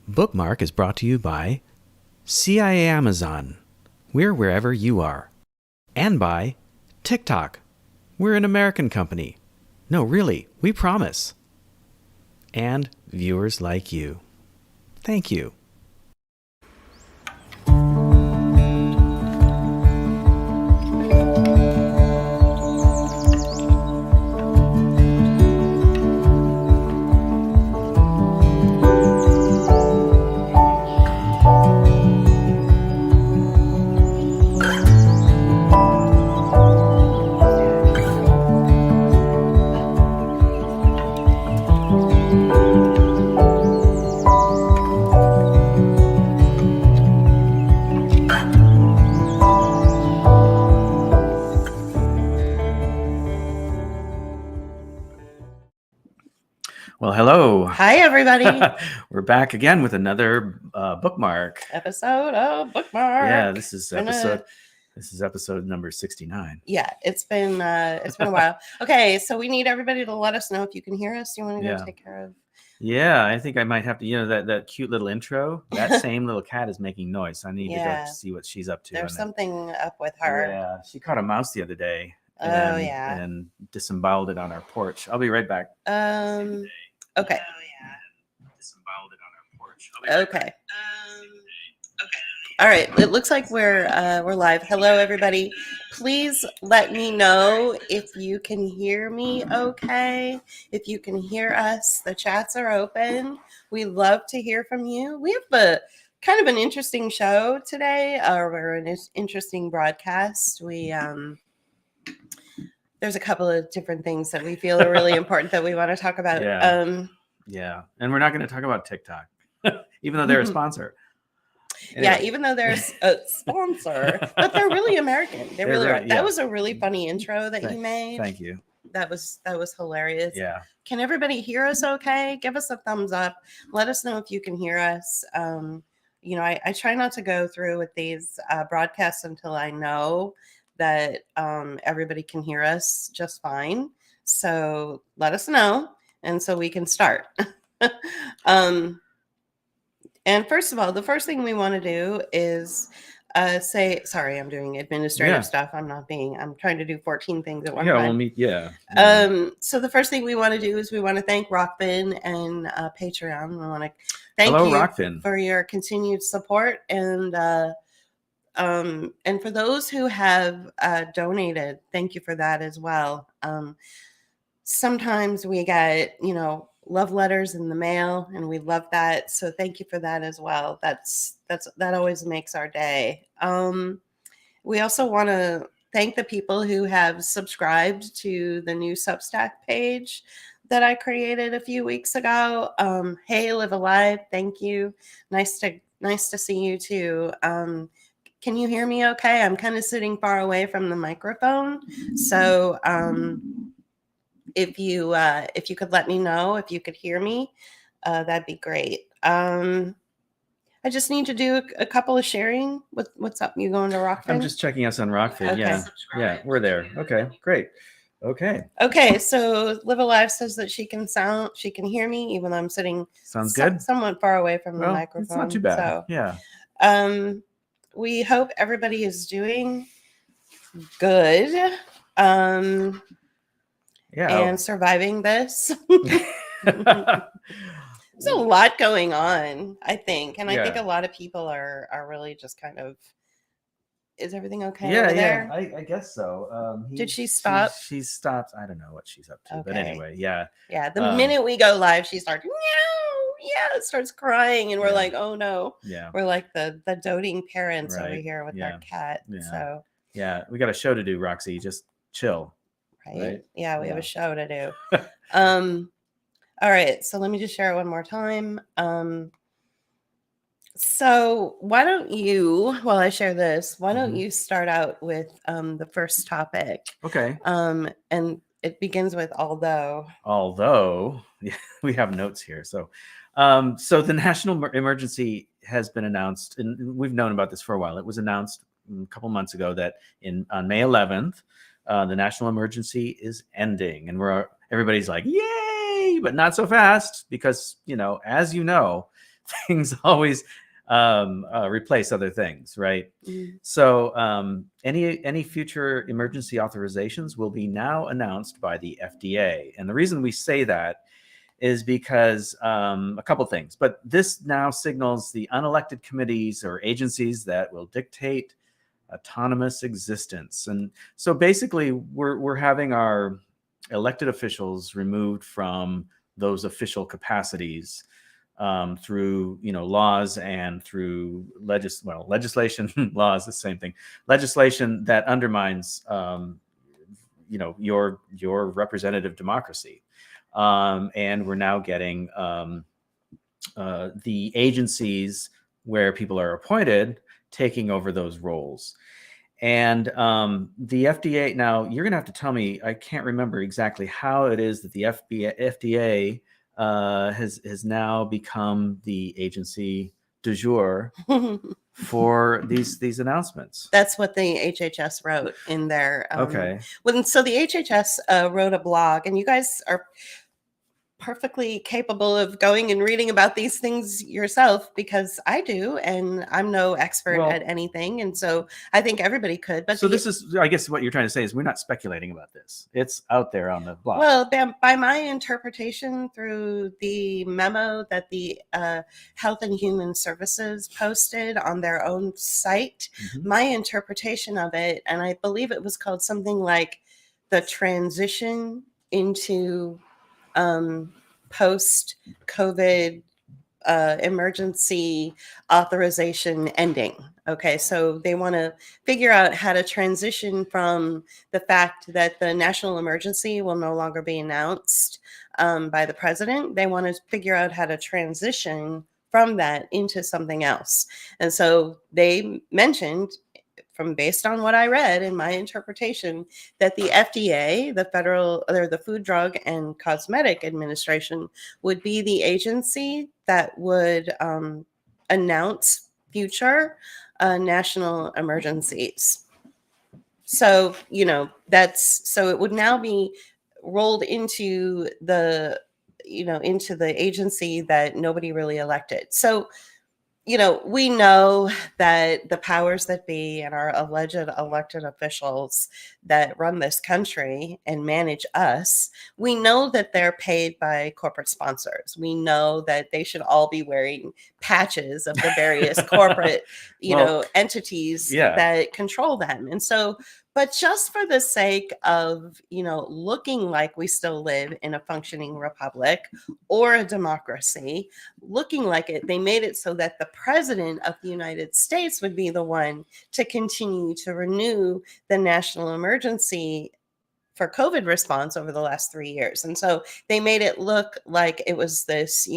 Bookmark is brought to you by CIA Amazon. We're wherever you are. And by TikTok. We're an American company. No, really, we promise. And viewers like you. Thank you. Well, hello. Hi, everybody. We're back again with another bookmark Episode of Bookmark. Yeah, this is episode number 69. Yeah, it's been a while. Okay, so we need everybody to let us know if you can hear us. Do you want to go take care of? Yeah, I think I might have to, that cute little intro, that same little cat is making noise. I need to go see what she's up to. There's something up with her. Yeah, she caught a mouse the other day. And disemboweled it on our porch. I'll be right back. Okay. Disemboweled it on our porch. Okay. All right. It looks like we're live. Hello, everybody. Please let me know if you can hear me okay. If you can hear us, the chats are open. We love to hear from you. We have a kind of an interesting show today, or an interesting broadcast. There's a couple of different things that we feel are really important that we want to talk about. Yeah. And we're not going to talk about TikTok, even though they're a sponsor. Anyway. Yeah, even though they're a sponsor, but they're really American. They really are. That was a really funny intro that you made. Thank you. That was hilarious. Yeah. Can everybody hear us okay? Give us a thumbs up. Let us know if you can hear us. I try not to go through with these broadcasts until I know that everybody can hear us just fine. So let us know, and so we can start. And first of all, the first thing we want to do is say, sorry, I'm doing administrative stuff. I'm trying to do 14 things at one time. So the first thing we want to do is we want to thank Rockfin and Patreon. We want to thank you Rockfin, for your continued support. And for those who have donated, thank you for that as well. Sometimes we get, love letters in the mail, and we love that. So thank you for that as well. That always makes our day. We also want to thank the people who have subscribed to the new Substack page that I created a few weeks ago. Hey, Live Alive, thank you. Nice to see you too. Can you hear me okay? I'm kind of sitting far away from the microphone. So if you could let me know if you could hear me, that'd be great. I just need to do a couple of sharing. What's up? You going to Rockfin? I'm just checking us on Rockfin. Okay. Yeah, we're there. Okay, great. Okay, so Live Alive says that she can hear me even though I'm sitting somewhat far away from the microphone. It's not too bad. So, yeah. We hope everybody is doing good. And surviving this. There's a lot going on, I think. And I think a lot of people are really just kind of, is everything okay over there? I guess so. Did she stop? She stopped. I don't know what she's up to. Okay. But anyway, yeah. Yeah, the minute we go live, she starts, starts crying. And we're like, oh no. Yeah. We're like the doting parents over here with our cat. Yeah. So yeah, we got a show to do, Roxy. Just chill. Right? Yeah, we have a show to do. All right, so let me just share it one more time. So why don't you, while I share this, you start out with the first topic? Okay. And it begins with although. Yeah, we have notes here. So the national emergency has been announced, and we've known about this for a while. It was announced a couple months ago that on May 11th, the national emergency is ending, and everybody's like, yay, but not so fast, because, as you know, things always replace other things, right? Mm. So any future emergency authorizations will be now announced by the FDA. And the reason we say that is because a couple things, but this now signals the unelected committees or agencies that will dictate autonomous existence. And so basically we're having our elected officials removed from those official capacities through laws and through legislation. Laws, the same thing. Legislation that undermines your representative democracy. And we're now getting the agencies where people are appointed taking over those roles. And the FDA, now you're going to have to tell me, I can't remember exactly how it is that the FDA has now become the agency du jour for these announcements. That's what the HHS wrote in their Okay. So the HHS wrote a blog, and you guys are perfectly capable of going and reading about these things yourself, because I do, and I'm no expert Well, at anything, and so I think everybody could. But so this is, I guess what you're trying to say is we're not speculating about this. It's out there on the blog. Well, by my interpretation through the memo that the Health and Human Services posted on their own site, my interpretation of it, and I believe it was called something like the transition into post-COVID emergency authorization ending. Okay, so they want to figure out how to transition from the fact that the national emergency will no longer be announced by the president. They want to figure out how to transition from that into something else. And so they mentioned, from based on what I read in my interpretation, that the FDA, the Food, Drug, and Cosmetic Administration, would be the agency that would announce future national emergencies. So, so it would now be rolled into the agency that nobody really elected. So, we know that the powers that be and our alleged elected officials that run this country and manage us, we know that they're paid by corporate sponsors. We know that they should all be wearing patches of the various corporate, entities that control them. And so, but just for the sake of, looking like we still live in a functioning republic or a democracy, looking like it, they made it so that the president of the United States would be the one to continue to renew the national emergency for COVID response over the last 3 years. And so they made it look like it was this,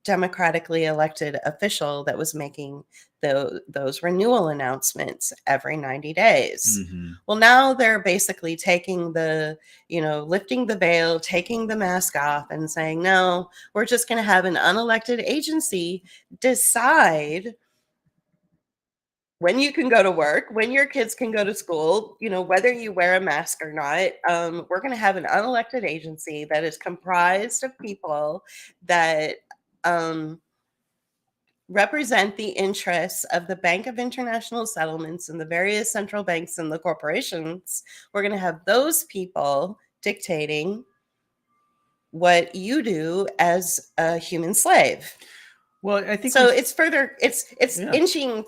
democratically elected official that was making those renewal announcements every 90 days. Well, now they're basically taking lifting the veil, taking the mask off, and saying, no, we're just going to have an unelected agency decide when you can go to work, when your kids can go to school, whether you wear a mask or not. We're going to have an unelected agency that is comprised of people that represent the interests of the Bank of International Settlements and the various central banks and the corporations. We're going to have those people dictating what you do as a human slave. Well, I think so. It's inching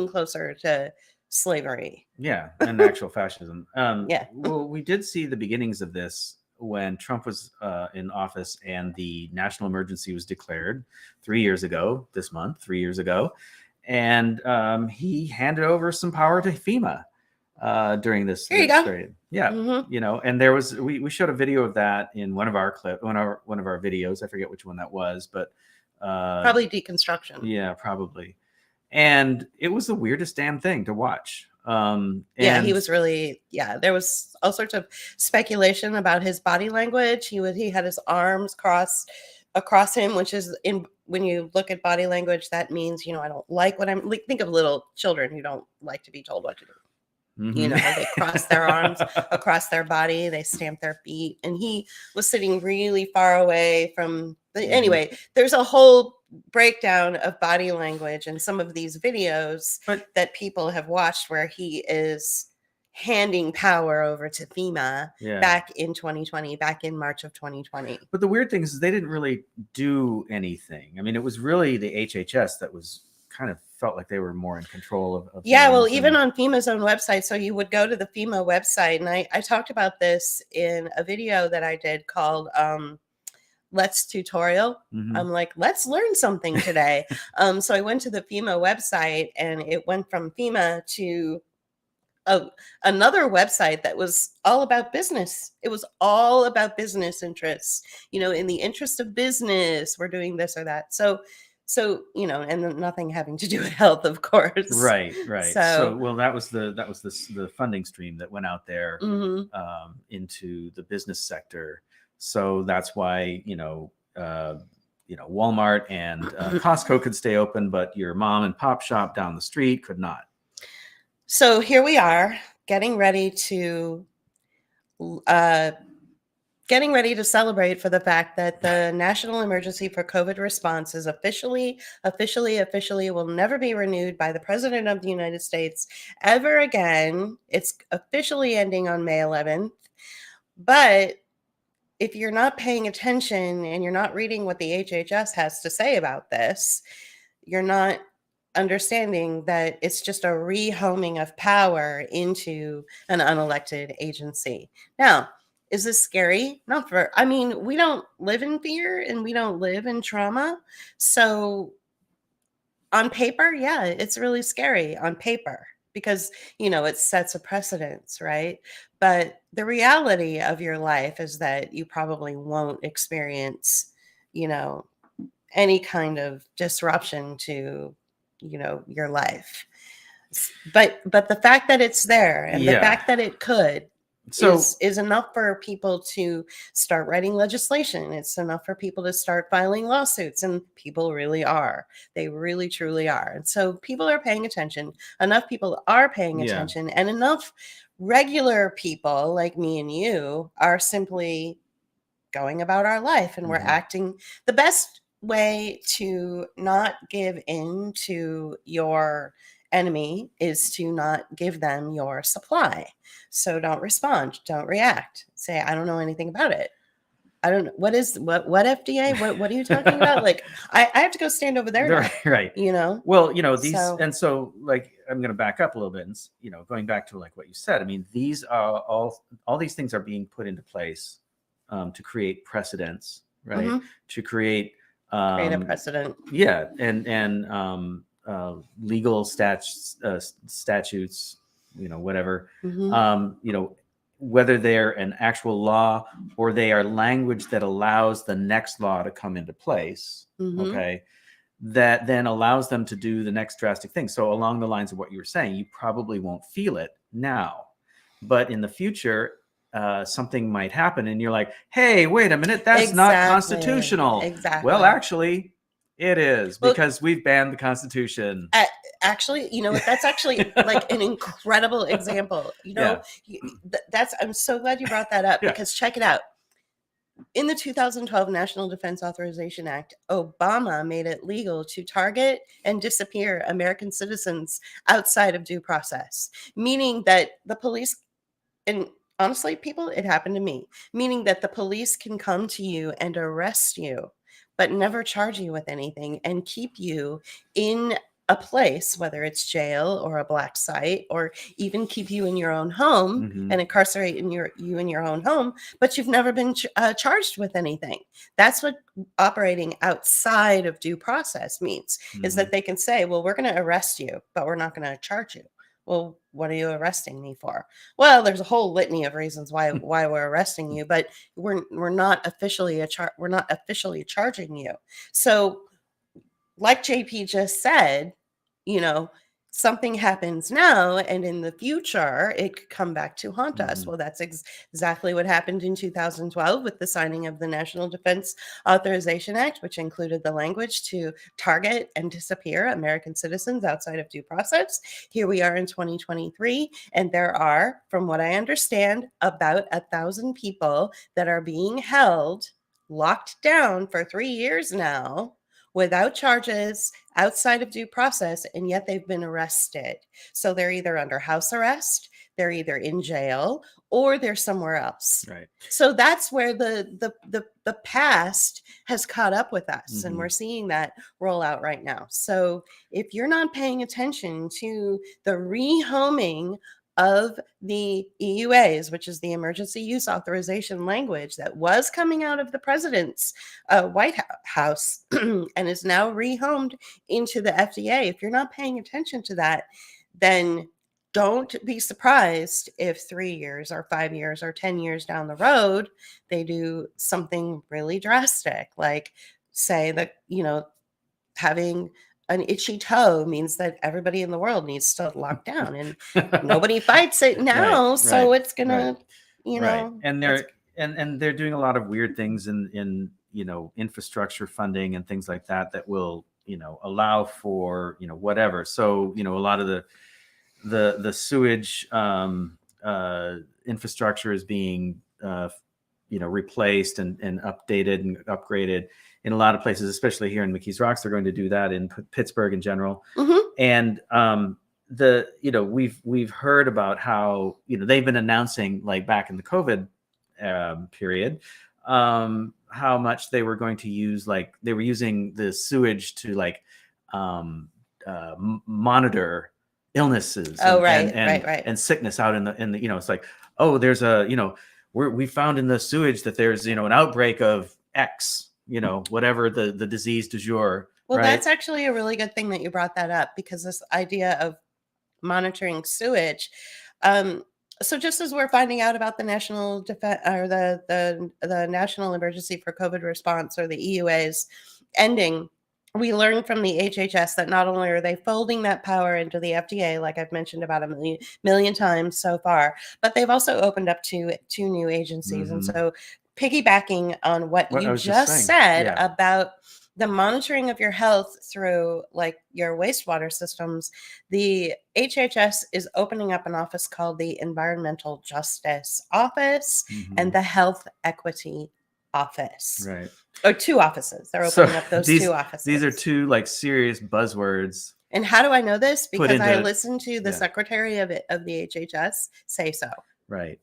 closer to slavery. Yeah, and actual fascism. Yeah. Well, we did see the beginnings of this when Trump was in office and the national emergency was declared 3 years ago, this month, 3 years ago. And he handed over some power to FEMA during this period. Yeah. And there was, we showed a video of that in one of our videos. I forget which one that was, but probably deconstruction. Yeah, probably. And it was the weirdest damn thing to watch. He was really, there was all sorts of speculation about his body language. He had his arms crossed across him, which is when you look at body language, that means, I don't like what I'm like. Think of little children who don't like to be told what to do. They cross their arms across their body, they stamp their feet, and he was sitting really far away from Anyway, there's a whole breakdown of body language in some of these videos that people have watched where he is handing power over to FEMA back in 2020, back in March of 2020. But the weird thing is they didn't really do anything. I mean, it was really the HHS that was kind of felt like they were more in control of well, even on FEMA's own website. So you would go to the FEMA website, and I talked about this in a video that I did called Let's Tutorial. I'm like, let's learn something today. So I went to the FEMA website, and it went from FEMA to another website that was all about business. It was all about business interests. In the interest of business, we're doing this or that. So and nothing having to do with health, of course. Right. So well, that was the funding stream that went out there into the business sector. So that's why Walmart and Costco could stay open, but your mom and pop shop down the street could not. So here we are getting ready to celebrate for the fact that the national emergency for COVID response is officially will never be renewed by the President of the United States ever again. It's officially ending on May 11th. But if you're not paying attention and you're not reading what the HHS has to say about this, you're not understanding that it's just a rehoming of power into an unelected agency. Now, is this scary? We don't live in fear and we don't live in trauma. So on paper, yeah, it's really scary on paper because, it sets a precedence, right? But the reality of your life is that you probably won't experience, any kind of disruption to your life. But the fact that it's there and the fact that it could is enough for people to start writing legislation. It's enough for people to start filing lawsuits, and people really are. They really, truly are. And so people are paying attention. Enough people are paying attention, and enough regular people like me and you are simply going about our life, and we're acting. The best way to not give in to your enemy is to not give them your supply. So don't respond, don't react. Say, I don't know anything about it. I don't know. What FDA? What are you talking about? Like, I have to go stand over there now, right. Well, these, and so like, I'm going to back up a little bit and, going back to like what you said, I mean, these are all these things are being put into place to create precedents, right? To create a precedent. Yeah. And legal statutes, whatever, whether they're an actual law or they are language that allows the next law to come into place. Okay. That then allows them to do the next drastic thing. So along the lines of what you were saying, you probably won't feel it now, but in the future, something might happen and you're like, hey, wait a minute, that's not constitutional. Exactly. Well, actually it is, because we've banned the Constitution. Actually, that's actually like an incredible example. I'm so glad you brought that up, because check it out. In the 2012 National Defense Authorization Act, Obama made it legal to target and disappear American citizens outside of due process, meaning that the police, and honestly, people, it happened to me, meaning that the police can come to you and arrest you, but never charge you with anything and keep you in a place, whether it's jail or a black site, or even keep you in your own home and incarcerate you in your own home, but you've never been charged with anything. That's what operating outside of due process means, is that they can say, well, we're going to arrest you, but we're not going to charge you. Well, what are you arresting me for? Well, there's a whole litany of reasons why we're arresting you, but we're not officially charging you. So, like JP just said, something happens now, and in the future, it could come back to haunt us. Well, that's exactly what happened in 2012 with the signing of the National Defense Authorization Act, which included the language to target and disappear American citizens outside of due process. Here we are in 2023, and there are, from what I understand, about 1,000 people that are being held locked down for 3 years now without charges outside of due process, and yet they've been arrested. So they're either under house arrest, they're either in jail, or they're somewhere else. Right. So that's where the past has caught up with us, and we're seeing that roll out right now. So if you're not paying attention to the rehoming of the EUAs, which is the emergency use authorization language that was coming out of the president's White House and is now rehomed into the FDA, if you're not paying attention to that, then don't be surprised if 3 years or 5 years or 10 years down the road, they do something really drastic, like say that, having an itchy toe means that everybody in the world needs to lock down, and nobody fights it now. So it's gonna, and they're doing a lot of weird things in infrastructure funding and things like that will allow for whatever. So a lot of the sewage infrastructure is being replaced and updated and upgraded in a lot of places, especially here in McKees Rocks. They're going to do that in Pittsburgh in general. And we've heard about how they've been announcing, like back in the COVID period, how much they were going to use, like they were using the sewage to monitor illnesses and sickness out in the it's like, oh, there's we found in the sewage that there's an outbreak of X, whatever the disease du jour. Well, that's actually a really good thing that you brought that up, because this idea of monitoring sewage. So just as we're finding out about the national defense or the National Emergency for COVID Response, or the EUAs ending, we learned from the HHS that not only are they folding that power into the FDA, like I've mentioned about a million times so far, but they've also opened up to 2 new agencies. And so piggybacking on what you just said about the monitoring of your health through like your wastewater systems, the HHS is opening up an office called the Environmental Justice Office and the Health Equity Office. Right. Or 2 offices. They're opening up those 2 offices. These are 2 like serious buzzwords. And how do I know this? Because I listened to the secretary of the HHS say so. Right.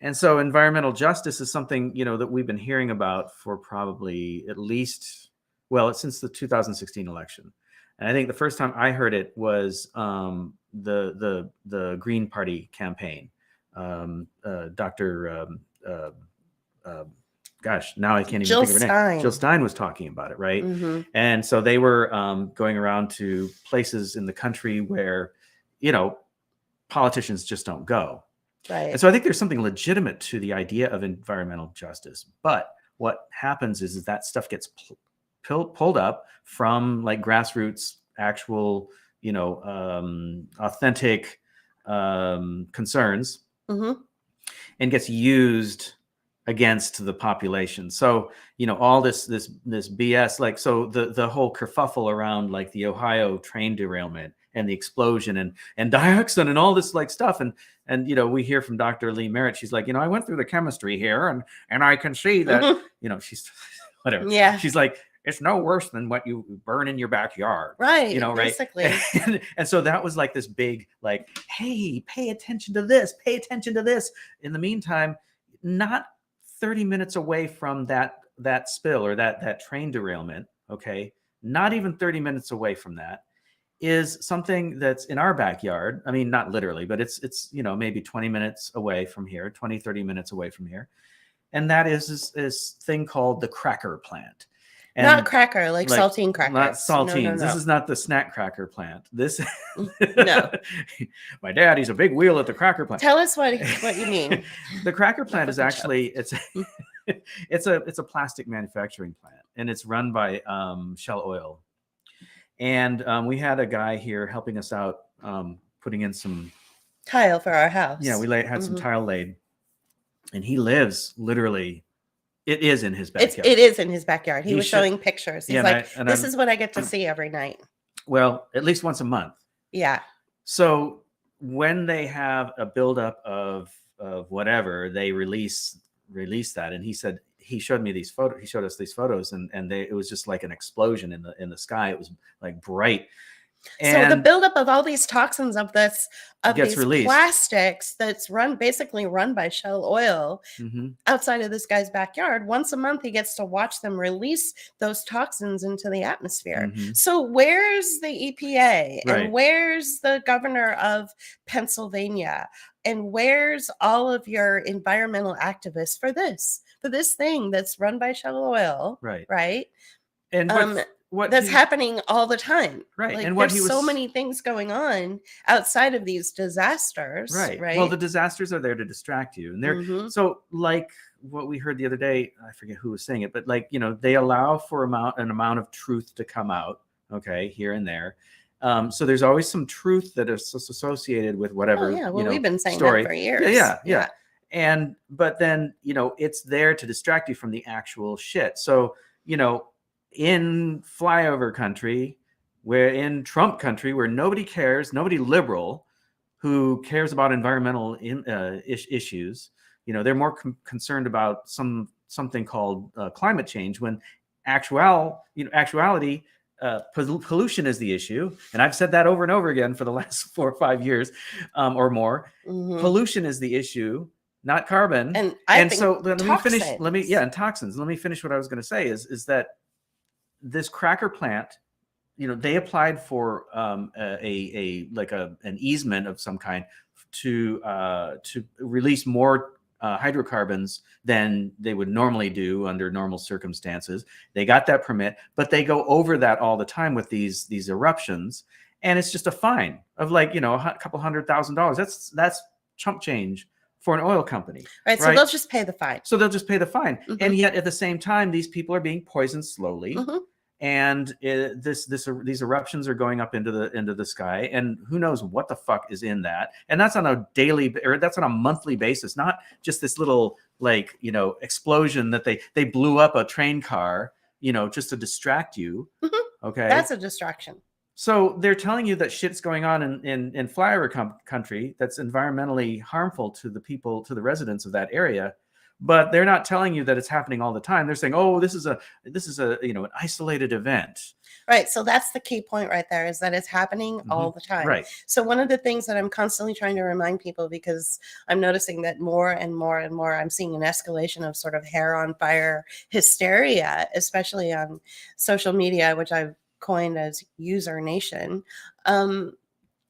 And so environmental justice is something, that we've been hearing about for probably at least, since the 2016 election. And I think the first time I heard it was the Green Party campaign. Dr. Now I can't even think of her name. Jill Stein was talking about it, right? And so they were going around to places in the country where, politicians just don't go. Right. And so I think there's something legitimate to the idea of environmental justice. But what happens is that stuff gets pulled up from like grassroots, actual, authentic concerns, and gets used against the population. So, all this BS, like, so the whole kerfuffle around like the Ohio train derailment and the explosion and dioxin and all this like stuff. And we hear from Dr. Lee Merritt. She's like, I went through the chemistry here and I can see that, she's whatever. Yeah. She's like, it's no worse than what you burn in your backyard. Right. Basically. Right. And so that was like this big, like, hey, pay attention to this, pay attention to this. In the meantime, not 30 minutes away from that spill or that train derailment, okay, not even 30 minutes away from that, is something that's in our backyard. I mean, not literally, but it's maybe 20 minutes away from here, 20, 30 minutes away from here. And that is this thing called the cracker plant. And not cracker, like saltine crackers. Not saltines. No. This is not the snack cracker plant. This no. My daddy's a big wheel at the cracker plant. Tell us what you mean. The cracker plant is actually it's a plastic manufacturing plant, and it's run by Shell Oil. And we had a guy here helping us out, putting in some tile for our house. Yeah, we had some tile laid, and he lives literally. It is in his backyard. It is in his backyard. He was showing pictures. He's like, this is what I get to see every night. Well, at least once a month. Yeah. So when they have a buildup of whatever, they release that. And he said he showed me these photos. He showed us these photos, and it was just like an explosion in the sky. It was like bright. So the buildup of all these toxins of gets these released. plastics that's basically run by Shell Oil outside of this guy's backyard. Once a month, he gets to watch them release those toxins into the atmosphere. So where's the EPA and where's the governor of Pennsylvania and where's all of your environmental activists for this thing that's run by Shell Oil? Right. And what that's happening all the time. Right. Like, and what there's so many things going on outside of these disasters. Right. Well, the disasters are there to distract you. And they're so like what we heard the other day, I forget who was saying it, but like, they allow for an amount of truth to come out, here and there. So there's always some truth that is associated with whatever. Oh, yeah. Well, we've been saying story. That for years. Yeah. But then, it's there to distract you from the actual shit. So, in flyover country, in Trump country, where nobody cares, nobody liberal who cares about environmental issues, they're more concerned about something called climate change, when actuality, pollution is the issue. And I've said that over and over again for the last 4 or 5 years or more. Pollution is the issue, not carbon. And so let me finish. And toxins. Let me finish what I was going to say is that this cracker plant, they applied for an easement of some kind to release more hydrocarbons than they would normally do under normal circumstances. They got that permit, but they go over that all the time with these eruptions, and it's just a fine of like a couple $100,000. That's chump change for an oil company. Right. So they'll just pay the fine. And yet at the same time, these people are being poisoned slowly. And these eruptions are going up into the sky, and who knows what the fuck is in that. And that's on a daily, or that's on a monthly basis, not just this little explosion that they blew up a train car, just to distract you. Okay. That's a distraction. So they're telling you that shit's going on in flyover country that's environmentally harmful to the people, to the residents of that area, but they're not telling you that it's happening all the time. They're saying, "Oh, this is a an isolated event." Right. So that's the key point right there, is that it's happening all the time. Right. So one of the things that I'm constantly trying to remind people, because I'm noticing that more and more and more, I'm seeing an escalation of sort of hair on fire hysteria, especially on social media, which I've coined as user nation,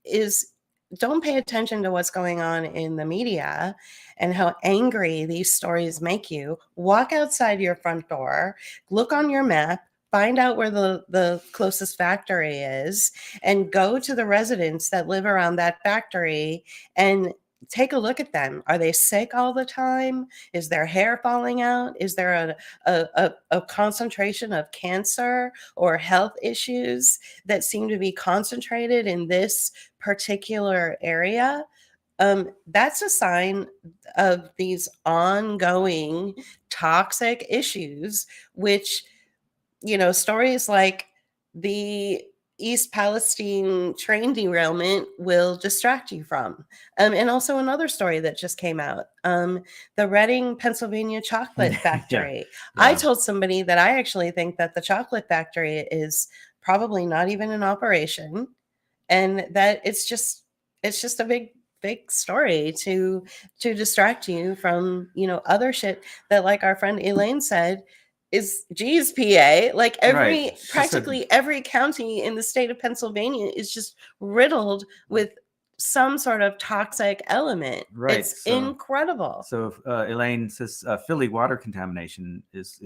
is don't pay attention to what's going on in the media and how angry these stories make you. Walk outside your front door, look on your map, find out where the closest factory is, and go to the residents that live around that factory and take a look at them. Are they sick all the time? Is their hair falling out? Is there a concentration of cancer or health issues that seem to be concentrated in this particular area? That's a sign of these ongoing toxic issues, which, stories like the East Palestine train derailment will distract you from. And also another story that just came out, the Reading, Pennsylvania chocolate factory. Yeah. I told somebody that I actually think that the chocolate factory is probably not even in operation, and that it's just a big story to distract you from, other shit that, like our friend Elaine said, is geez, PA, like practically every county in the state of Pennsylvania is just riddled with some sort of toxic element. Right. It's incredible. So Elaine says Philly water contamination is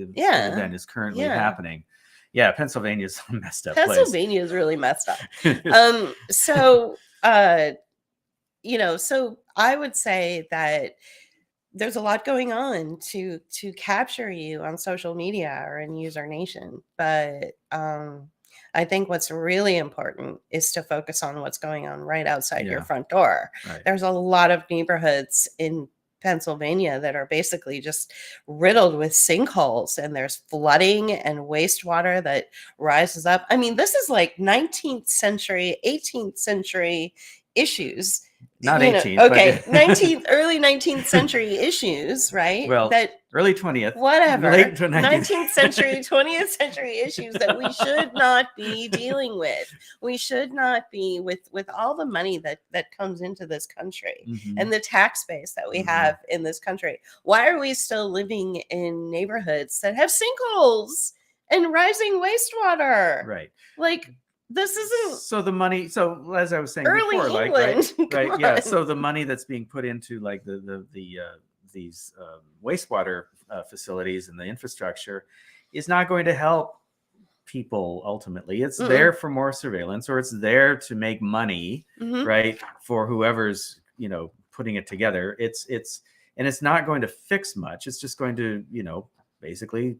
currently happening. Yeah, Pennsylvania's a messed up place. Pennsylvania is really messed up. So I would say that there's a lot going on to capture you on social media or in user nation. But I think what's really important is to focus on what's going on right outside your front door. Right. There's a lot of neighborhoods in Pennsylvania that are basically just riddled with sinkholes, and there's flooding and wastewater that rises up. I mean, this is like 19th century, 18th century issues Not you know, 18th. okay, but 19th, early 19th century issues, right? well, That early 20th, whatever, late 19th. 19th century, 20th century issues that we should not be dealing with. We should not be with all the money that comes into this country Mhm. and the tax base that we Mhm. have in this country. Why are we still living in neighborhoods that have sinkholes and rising wastewater? Right. Like, this isn't So the money, so as I was saying early before, like, England. right, Come right, yeah. on. So the money that's being put into like these wastewater facilities and the infrastructure is not going to help people ultimately. It's there for more surveillance, or it's there to make money, Mhm. right, for whoever's, you know, putting it together. And it's not going to fix much. It's just going to, you know, basically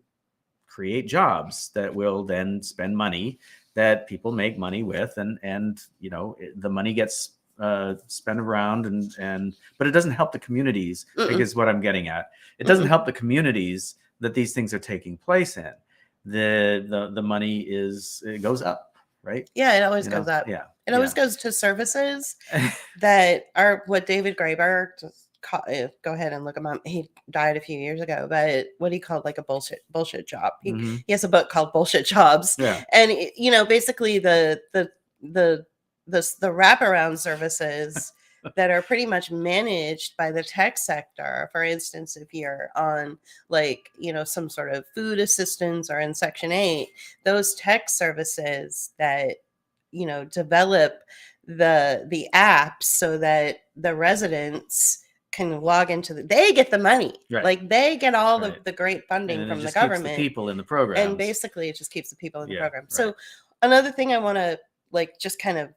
create jobs that will then spend money that people make money with, and you know, the money gets spent around, and but it doesn't help the communities. I think is what I'm getting at. It doesn't help the communities that these things are taking place in. The money it goes up, right? Yeah, it always You goes know? up. Yeah, It always goes to services that are what David Graeber, go ahead and look him up. He died a few years ago, but what he called like a bullshit job. He has a book called Bullshit Jobs. Yeah. And you know, basically the wraparound services that are pretty much managed by the tech sector. For instance, if you're on like, you know, some sort of food assistance or in Section 8, those tech services that, you know, develop the apps so that the residents can log into they get the money. Right. Like they get all Right. the great funding And from it the just keeps government. the people in the program. And basically it just keeps the people in the program. Right. So another thing I want to like just kind of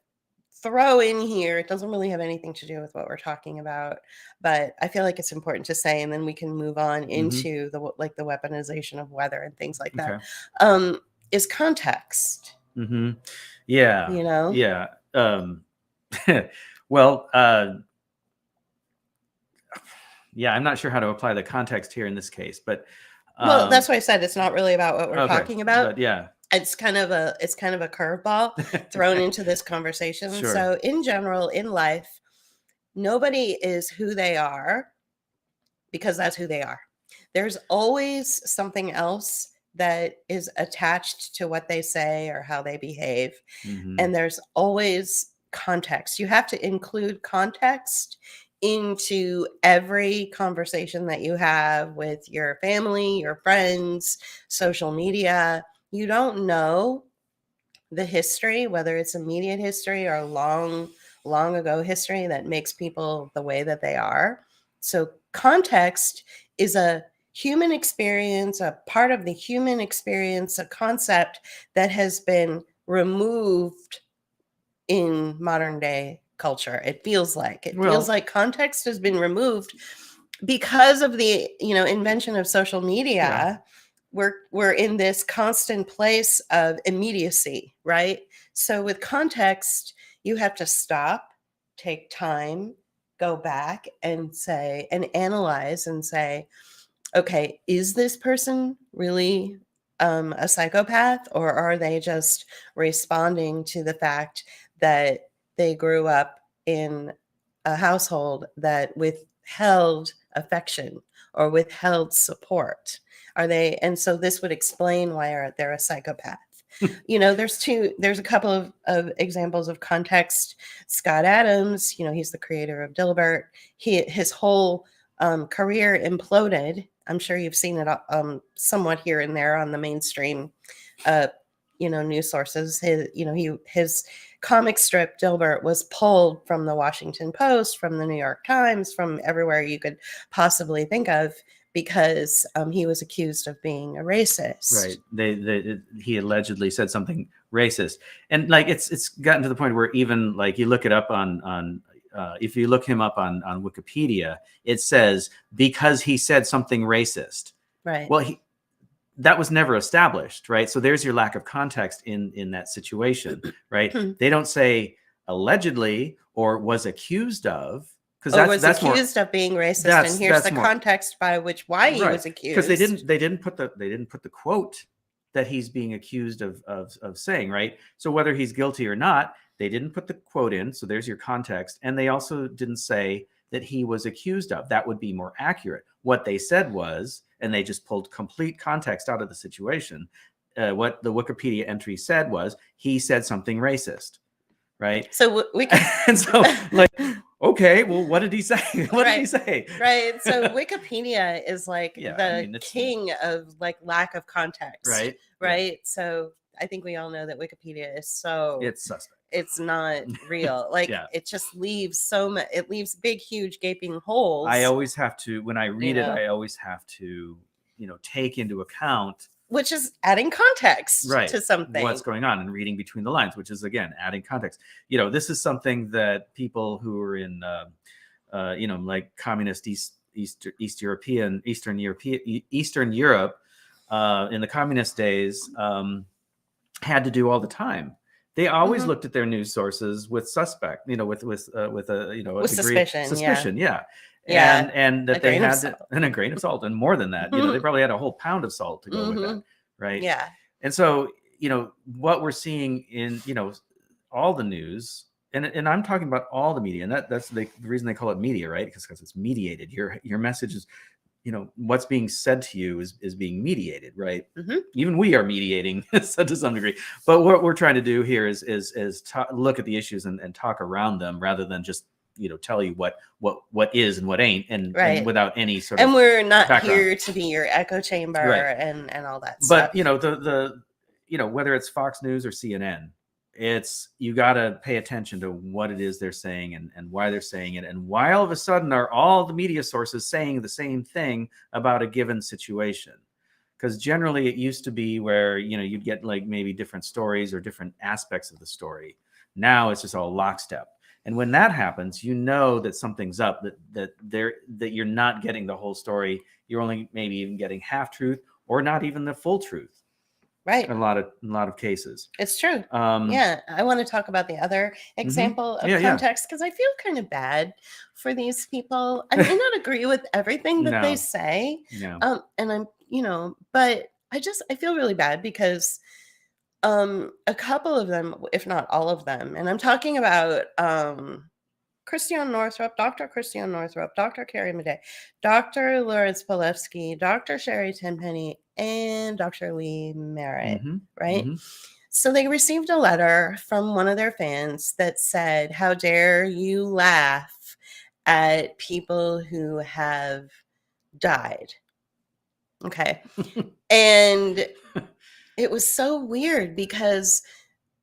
throw in here, it doesn't really have anything to do with what we're talking about, but I feel like it's important to say, and then we can move on into the weaponization of weather and things like that. Okay. Is context. Yeah. You know? Yeah. Well, yeah, I'm not sure how to apply the context here in this case, but well, that's why I said it's not really about what we're okay, talking about. But yeah, it's kind of a curveball thrown into this conversation. Sure. So in general, in life, nobody is who they are because that's who they are. There's always something else that is attached to what they say or how they behave. And there's always context. You have to include context into every conversation that you have with your family, your friends, social media. You don't know the history, whether it's immediate history or long ago history that makes people the way that they are. So context is a human experience, a part of the human experience, a concept that has been removed in modern day culture. It feels like context has been removed because of the, you know, invention of social media. We're in this constant place of immediacy, right? So with context, you have to stop, take time, go back and say and analyze and say, okay, is this person really a psychopath, or are they just responding to the fact that they grew up in a household that withheld affection or withheld support? Are they? And so this would explain why they're a psychopath. You know, there's a couple of examples of context. Scott Adams, you know, he's the creator of Dilbert. His whole career imploded. I'm sure you've seen it somewhat here and there on the mainstream, you know, news sources. His comic strip Dilbert was pulled from the Washington Post, from the New York Times, from everywhere you could possibly think of, because he was accused of being a racist. Right. He allegedly said something racist, and like it's gotten to the point where even like you look it up on if you look him up on Wikipedia, it says because he said something racist. Right. Well, that was never established, right? So there's your lack of context in that situation, right? They don't say allegedly or was accused of, because that's accused of being racist, and here's the context by which why he was accused. Because they didn't put the quote that he's being accused of saying, right? So whether he's guilty or not, They didn't put the quote in, so there's your context. And they also didn't say that he was accused of. That would be more accurate. What they said was, and they just pulled complete context out of the situation. What the Wikipedia entry said was, he said something racist, right? So we can, and so like, okay, well, what did he say? What did he say? Right. So Wikipedia is like Yeah, the I mean, king of like lack of context. Right. Right. Yeah. So I think we all know that Wikipedia is so It's suspect. it's not real. Like Yeah. it just leaves so much. It leaves big, huge, gaping holes. I always have to, when I read it, know. I always have to, take into account, which is adding context right, to something. what's going on, and reading between the lines, which is again adding context. This is something that people who are in, like communist Eastern Europe, in the communist days, had to do all the time. They always looked at their news sources with suspect, with a suspicion, yeah. And that they had and a grain of salt, and more than that, they probably had a whole pound of salt to go with that, right? Yeah. And so, what we're seeing in, all the news, and I'm talking about all the media, and that's the reason they call it media, right? Because it's mediated. Your message is, what's being said to you is being mediated, right? Even we are mediating to some degree. But what we're trying to do here is look at the issues and talk around them, rather than just tell you what is and what ain't, and without any sort of, and we're not background. Here to be your echo chamber, and all that but stuff. the whether it's Fox News or CNN, you got to pay attention to what it is they're saying, and why they're saying it, and why all of a sudden are all the media sources saying the same thing about a given situation. Because generally it used to be where you'd get like maybe different stories or different aspects of the story. Now it's just all lockstep. And when that happens, that something's up, that you're not getting the whole story. You're only maybe even getting half truth, or not even the full truth. Right. In a lot of cases. It's true. Yeah. I want to talk about the other example of context, because I feel kind of bad for these people. I may not agree with everything that they say. No. And I'm, but I feel really bad because a couple of them, if not all of them, and I'm talking about Christiane Northrup, Dr. Christiane Northrup, Dr. Carrie Madej, Dr. Lawrence Palevsky, Dr. Sherry Tenpenny, and Dr. Lee Merritt, right? So they received a letter from one of their fans that said, "How dare you laugh at people who have died?" Okay. And it was so weird because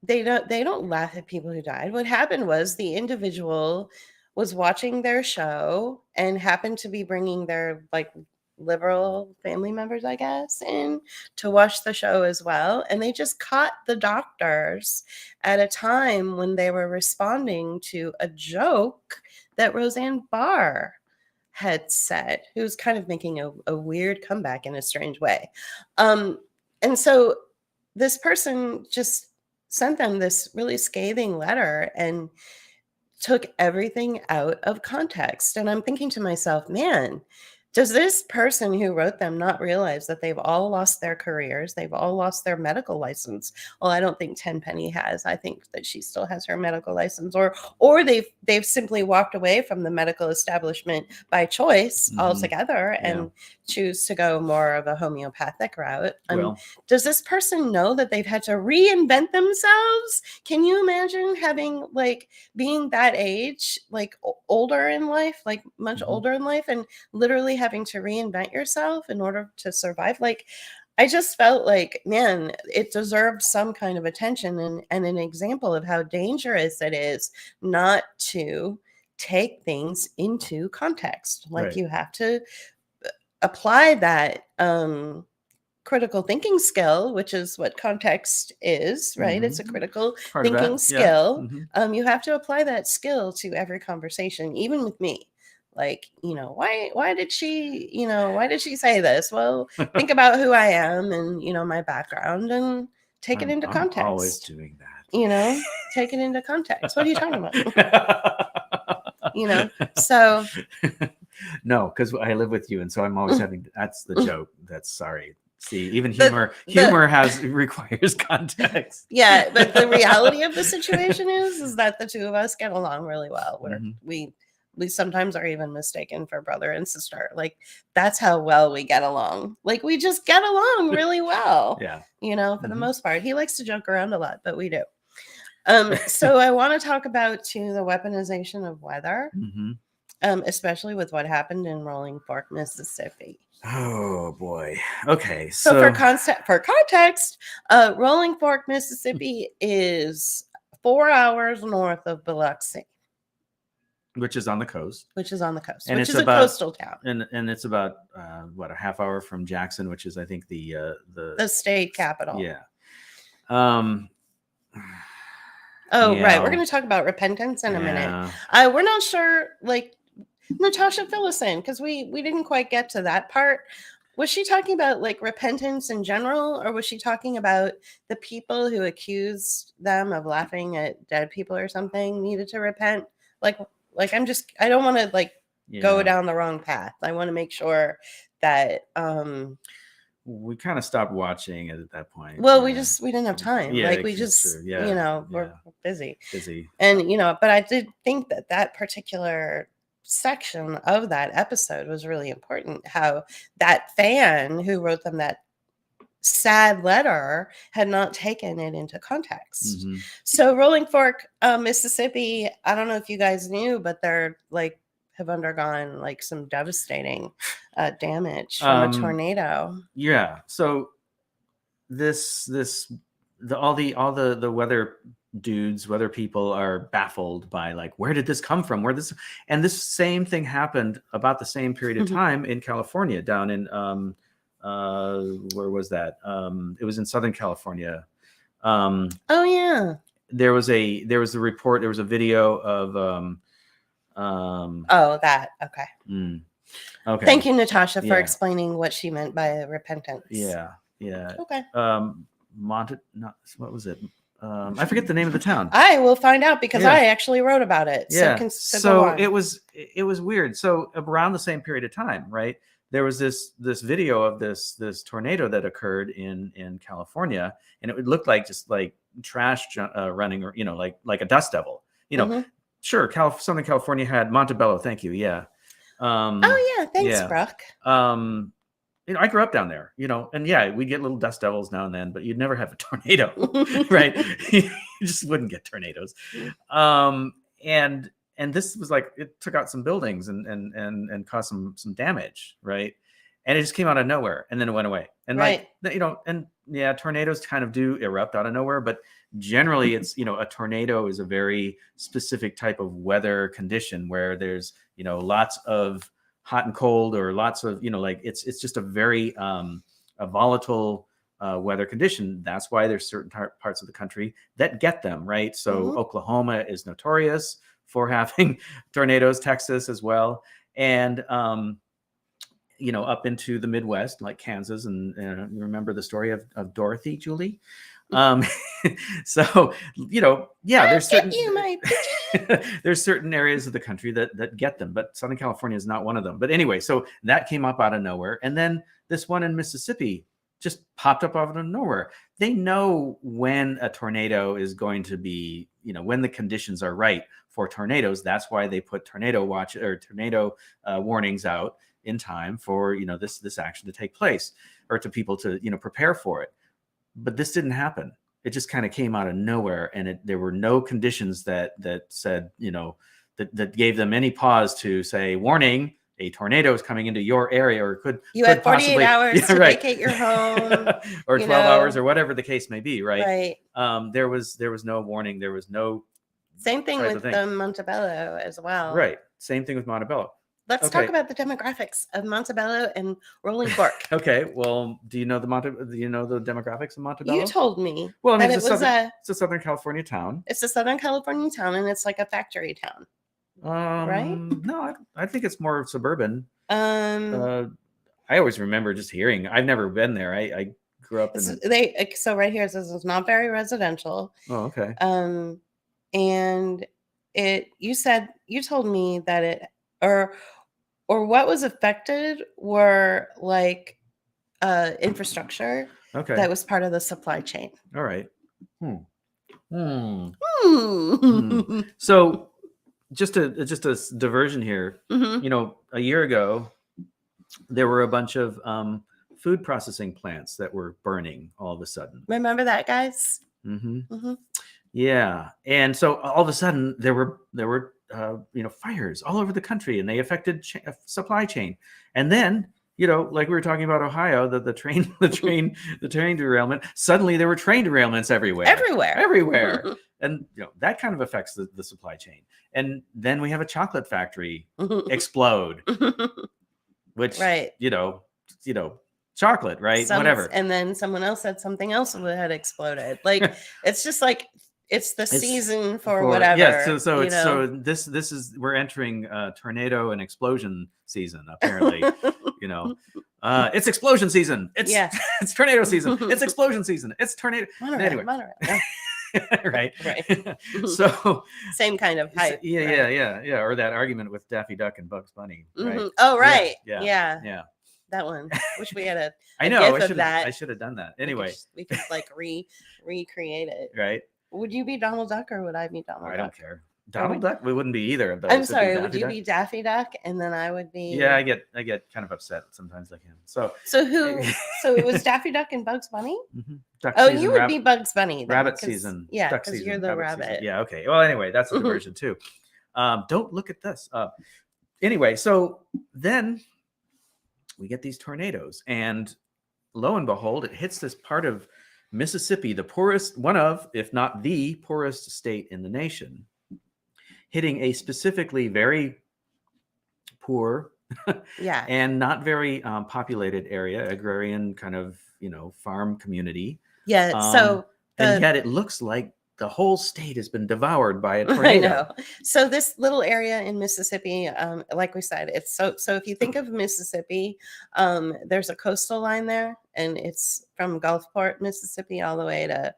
they don't laugh at people who died. What happened was the individual was watching their show and happened to be bringing their like liberal family members, I guess, in to watch the show as well. And they just caught the doctors at a time when they were responding to a joke that Roseanne Barr had said, who's kind of making a weird comeback in a strange way. And so this person just sent them this really scathing letter and took everything out of context. And I'm thinking to myself, man, does this person who wrote them not realize that they've all lost their careers? They've all lost their medical license. Well, I don't think Tenpenny has. I think that she still has her medical license, or they've simply walked away from the medical establishment by choice altogether and choose to go more of a homeopathic route. Does this person know that they've had to reinvent themselves? Can you imagine having being that age, older in life, much older in life, and literally having to reinvent yourself in order to survive? I just felt like, man, it deserved some kind of attention and an example of how dangerous it is not to take things into context. You have to apply that critical thinking skill, which is what context is, right? It's a critical thinking skill. You have to apply that skill to every conversation, even with me. Why did she say this? Well, think about who I am and, my background, and take it into context. I'm always doing that. Take it into context. What are you talking about? So. No, because I live with you. And so I'm always having, that's the joke. That's sorry. See, even The- humor requires context. Yeah, but the reality of the situation is that the two of us get along really well. We sometimes are even mistaken for brother and sister. Like, that's how well we get along. Like, we just get along really well. Yeah. For the most part. He likes to joke around a lot, but we do. So I want to talk about too the weaponization of weather, especially with what happened in Rolling Fork, Mississippi. Oh boy. Okay. So for context, Rolling Fork, Mississippi is 4 hours north of Biloxi, which is on the coast, and and which it's is a coastal town. And it's about a half hour from Jackson, which is I think the state capital. Yeah. Right. We're going to talk about repentance in a minute. We're not sure, like Natasha, fill us in, because we didn't quite get to that part. Was she talking about like repentance in general, or was she talking about the people who accused them of laughing at dead people or something needed to repent? Like I don't want to go down the wrong path. I want to make sure that we kind of stopped watching it at that point. Well, we didn't have time. Yeah, We just, we're busy. And, but I did think that particular section of that episode was really important. How that fan who wrote them that sad letter had not taken it into context. So Rolling Fork, Mississippi, I don't know if you guys knew, but they're have undergone some devastating damage from a tornado. Yeah. So all the weather people are baffled by where did this come from? And this same thing happened about the same period of time in California, down in where was that? It was in Southern California. Oh yeah. There was a report. There was a video of okay. Okay. Thank you, Natasha, for explaining what she meant by repentance. Yeah. Okay. What was it? I forget the name of the town. I will find out because I actually wrote about it. Yeah. So it was weird. So around the same period of time, right? There was this video of this tornado that occurred in California, and it looked like just trash running, or like a dust devil. Sure, Southern California had Montebello. Thank you. Yeah. Thanks, Brooke. I grew up down there, and we'd get little dust devils now and then, but you'd never have a tornado, right? You just wouldn't get tornadoes. And this was it took out some buildings and caused some damage, right? And it just came out of nowhere, and then it went away. And tornadoes kind of do erupt out of nowhere, but generally it's, a tornado is a very specific type of weather condition where there's, lots of hot and cold, or lots of, it's just a very a volatile weather condition. That's why there's certain parts of the country that get them, right? So Oklahoma is notorious for having tornadoes, Texas as well. And, up into the Midwest, like Kansas, and you remember the story of Dorothy, Julie? So, there's certain there's certain areas of the country that get them, but Southern California is not one of them. But anyway, so that came up out of nowhere. And then this one in Mississippi just popped up out of nowhere. They know when a tornado is going to be, when the conditions are right for tornadoes. That's why they put tornado watch or tornado warnings out in time for, this action to take place, or to people to, prepare for it. But this didn't happen. It just kind of came out of nowhere, and there were no conditions that said, that gave them any pause to say, warning, a tornado is coming into your area, or you had 48 hours to vacate your home, or 12 hours, or whatever the case may be, right? There was no warning. There was no. Same thing with the Montebello as well. Right. Same thing with Montebello. Let's talk about the demographics of Montebello and Rolling Fork. Okay. Well, do you know the demographics of Montebello? You told me. Well, I mean, it's a Southern California town. It's a Southern California town, and it's like a factory town. Right? No, I think it's more suburban. I always remember just hearing. I've never been there. I grew up in. So right here it says it's not very residential. Oh, okay. And you told me that it or what was affected were infrastructure Okay. that was part of the supply chain. All right. Hmm. Hmm. So just a diversion here. Mhm. You know, a year ago, there were a bunch of food processing plants that were burning all of a sudden. Remember that, guys? Mm-hmm. Mhm. Yeah, and so all of a sudden there were fires all over the country, and they affected supply chain. And then like we were talking about Ohio, the train derailment. Suddenly there were train derailments everywhere, and that kind of affects the supply chain. And then we have a chocolate factory explode, which Right. chocolate, right? Whatever. And then someone else said something else that had exploded. Like it's just like it's the season for whatever. Yeah, so this is we're entering tornado and explosion season apparently. It's explosion season. It's tornado season. It's explosion season. It's tornado. Monorail. Right. Right. So same kind of hype. Yeah. Or that argument with Daffy Duck and Bugs Bunny. Right. Mm-hmm. Oh, right. Yeah. That one. Wish we had a I know. GIF of that. I should have done that. Anyway, we could like recreate it. Right. Would you be Donald Duck or would I be Donald Duck? I don't care. Donald Duck? We wouldn't be either of those. I'm sorry. Would you be Daffy Duck and then I would be? Yeah, I get kind of upset sometimes like him. So who? So it was Daffy Duck and Bugs Bunny. Mm-hmm. You would be Bugs Bunny. Then, rabbit season. Yeah, because you're the rabbit. Season. Yeah. Okay. Well, anyway, that's a diversion too. Don't look at this. Anyway, so then we get these tornadoes, and lo and behold, it hits this part of Mississippi, the poorest, one of, if not the poorest state in the nation, hitting a specifically very poor and not very populated area, agrarian kind of, farm community. Yeah. And yet it looks like the whole state has been devoured by a tornado. I know. So this little area in Mississippi, like we said, it's so if you think of Mississippi, there's a coastal line there, and it's from Gulfport, Mississippi, all the way to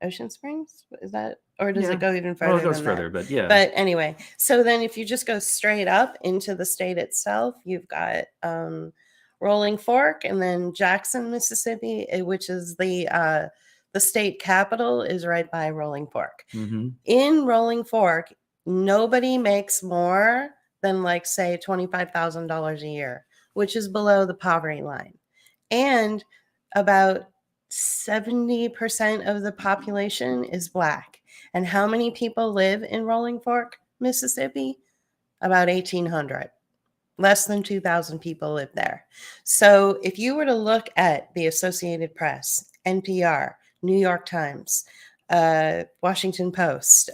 Ocean Springs. Is that, or does it go even further? Well, it goes further, but yeah. But anyway, so then if you just go straight up into the state itself, you've got Rolling Fork, and then Jackson, Mississippi, which is the state capital is right by Rolling Fork. Mm-hmm. In Rolling Fork, nobody makes more than like say $25,000 a year, which is below the poverty line. And about 70% of the population is Black. And how many people live in Rolling Fork, Mississippi? About 1,800. Less than 2,000 people live there. So if you were to look at the Associated Press, NPR, New York Times, Washington Post,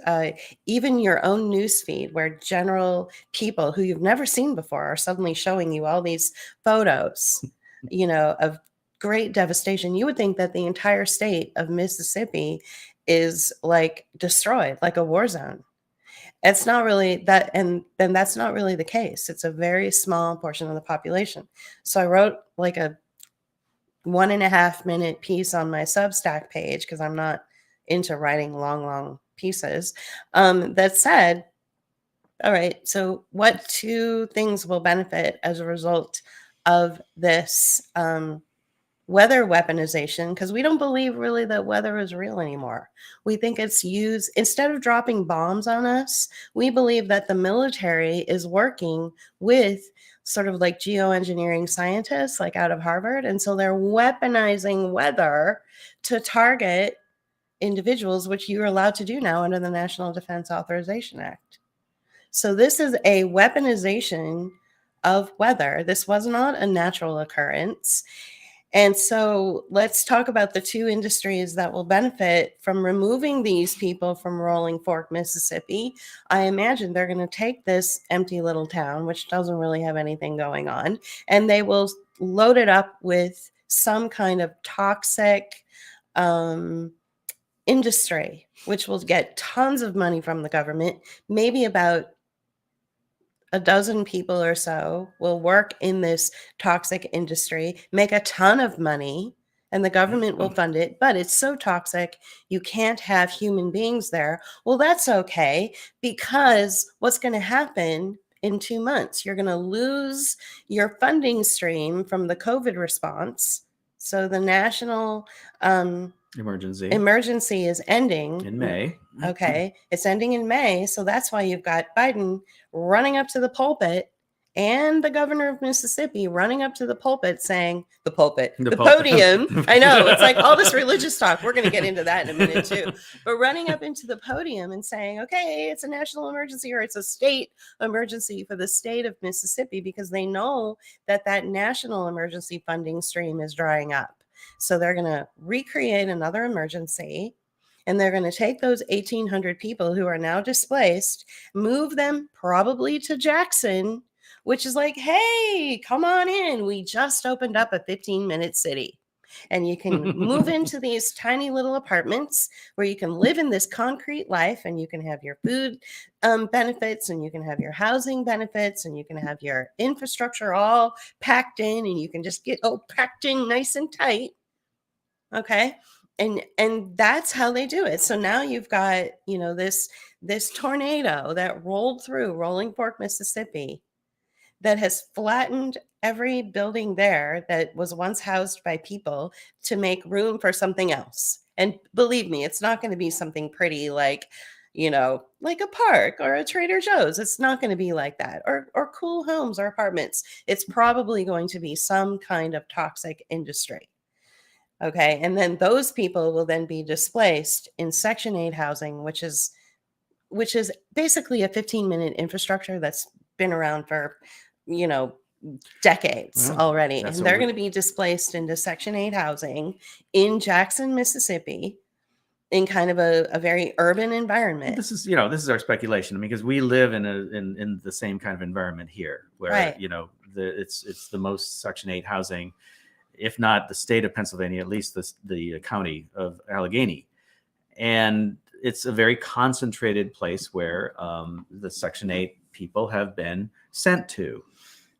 even your own newsfeed, where general people who you've never seen before are suddenly showing you all these photos, of great devastation, you would think that the entire state of Mississippi is like destroyed, like a war zone. It's not really that, and then that's not really the case. It's a very small portion of the population. So I wrote like a 1.5 minute piece on my Substack page, because I'm not into writing long pieces, that said, all right, so what two things will benefit as a result of this weather weaponization? Because we don't believe really that weather is real anymore. We think it's used, instead of dropping bombs on us, we believe that the military is working with sort of like geoengineering scientists, like out of Harvard. And so they're weaponizing weather to target individuals, which you're allowed to do now under the National Defense Authorization Act. So this is a weaponization of weather. This was not a natural occurrence. And so let's talk about the two industries that will benefit from removing these people from Rolling Fork, Mississippi. I imagine they're going to take this empty little town, which doesn't really have anything going on, and they will load it up with some kind of toxic industry, which will get tons of money from the government. Maybe about a dozen people or so will work in this toxic industry, make a ton of money, and the government will fund it, but it's so toxic, you can't have human beings there. Well, that's okay, because what's going to happen in 2 months? You're going to lose your funding stream from the COVID response, So the national emergency is ending in May. Okay. It's ending in May. So that's why you've got Biden running up to the pulpit and the governor of Mississippi running up to the pulpit saying, the podium. I know. It's like all this religious talk. We're going to get into that in a minute too. But running up into the podium and saying, okay, it's a national emergency or it's a state emergency for the state of Mississippi, because they know that that national emergency funding stream is drying up. So they're going to recreate another emergency. And they're going to take those 1,800 people who are now displaced, move them probably to Jackson, which is like, hey, come on in. We just opened up a 15-minute city. And you can move into these tiny little apartments where you can live in this concrete life, and you can have your food benefits, and you can have your housing benefits, and you can have your infrastructure all packed in, and you can just get all packed in nice and tight. Okay. And that's how they do it. So now you've got, this tornado that rolled through Rolling Fork, Mississippi, that has flattened every building there that was once housed by people to make room for something else. And believe me, it's not going to be something pretty like a park or a Trader Joe's. It's not going to be like that, or cool homes or apartments. It's probably going to be some kind of toxic industry. Okay. And then those people will then be displaced in Section 8 housing, which is basically a 15-minute infrastructure that's been around for, decades already. And they're going to be displaced into Section 8 housing in Jackson, Mississippi, in kind of a very urban environment. This is our speculation, because we live in the same kind of environment here, where Right. It's the most Section 8 housing, if not the state of Pennsylvania, at least the county of Allegheny. And it's a very concentrated place where the Section 8 people have been sent to.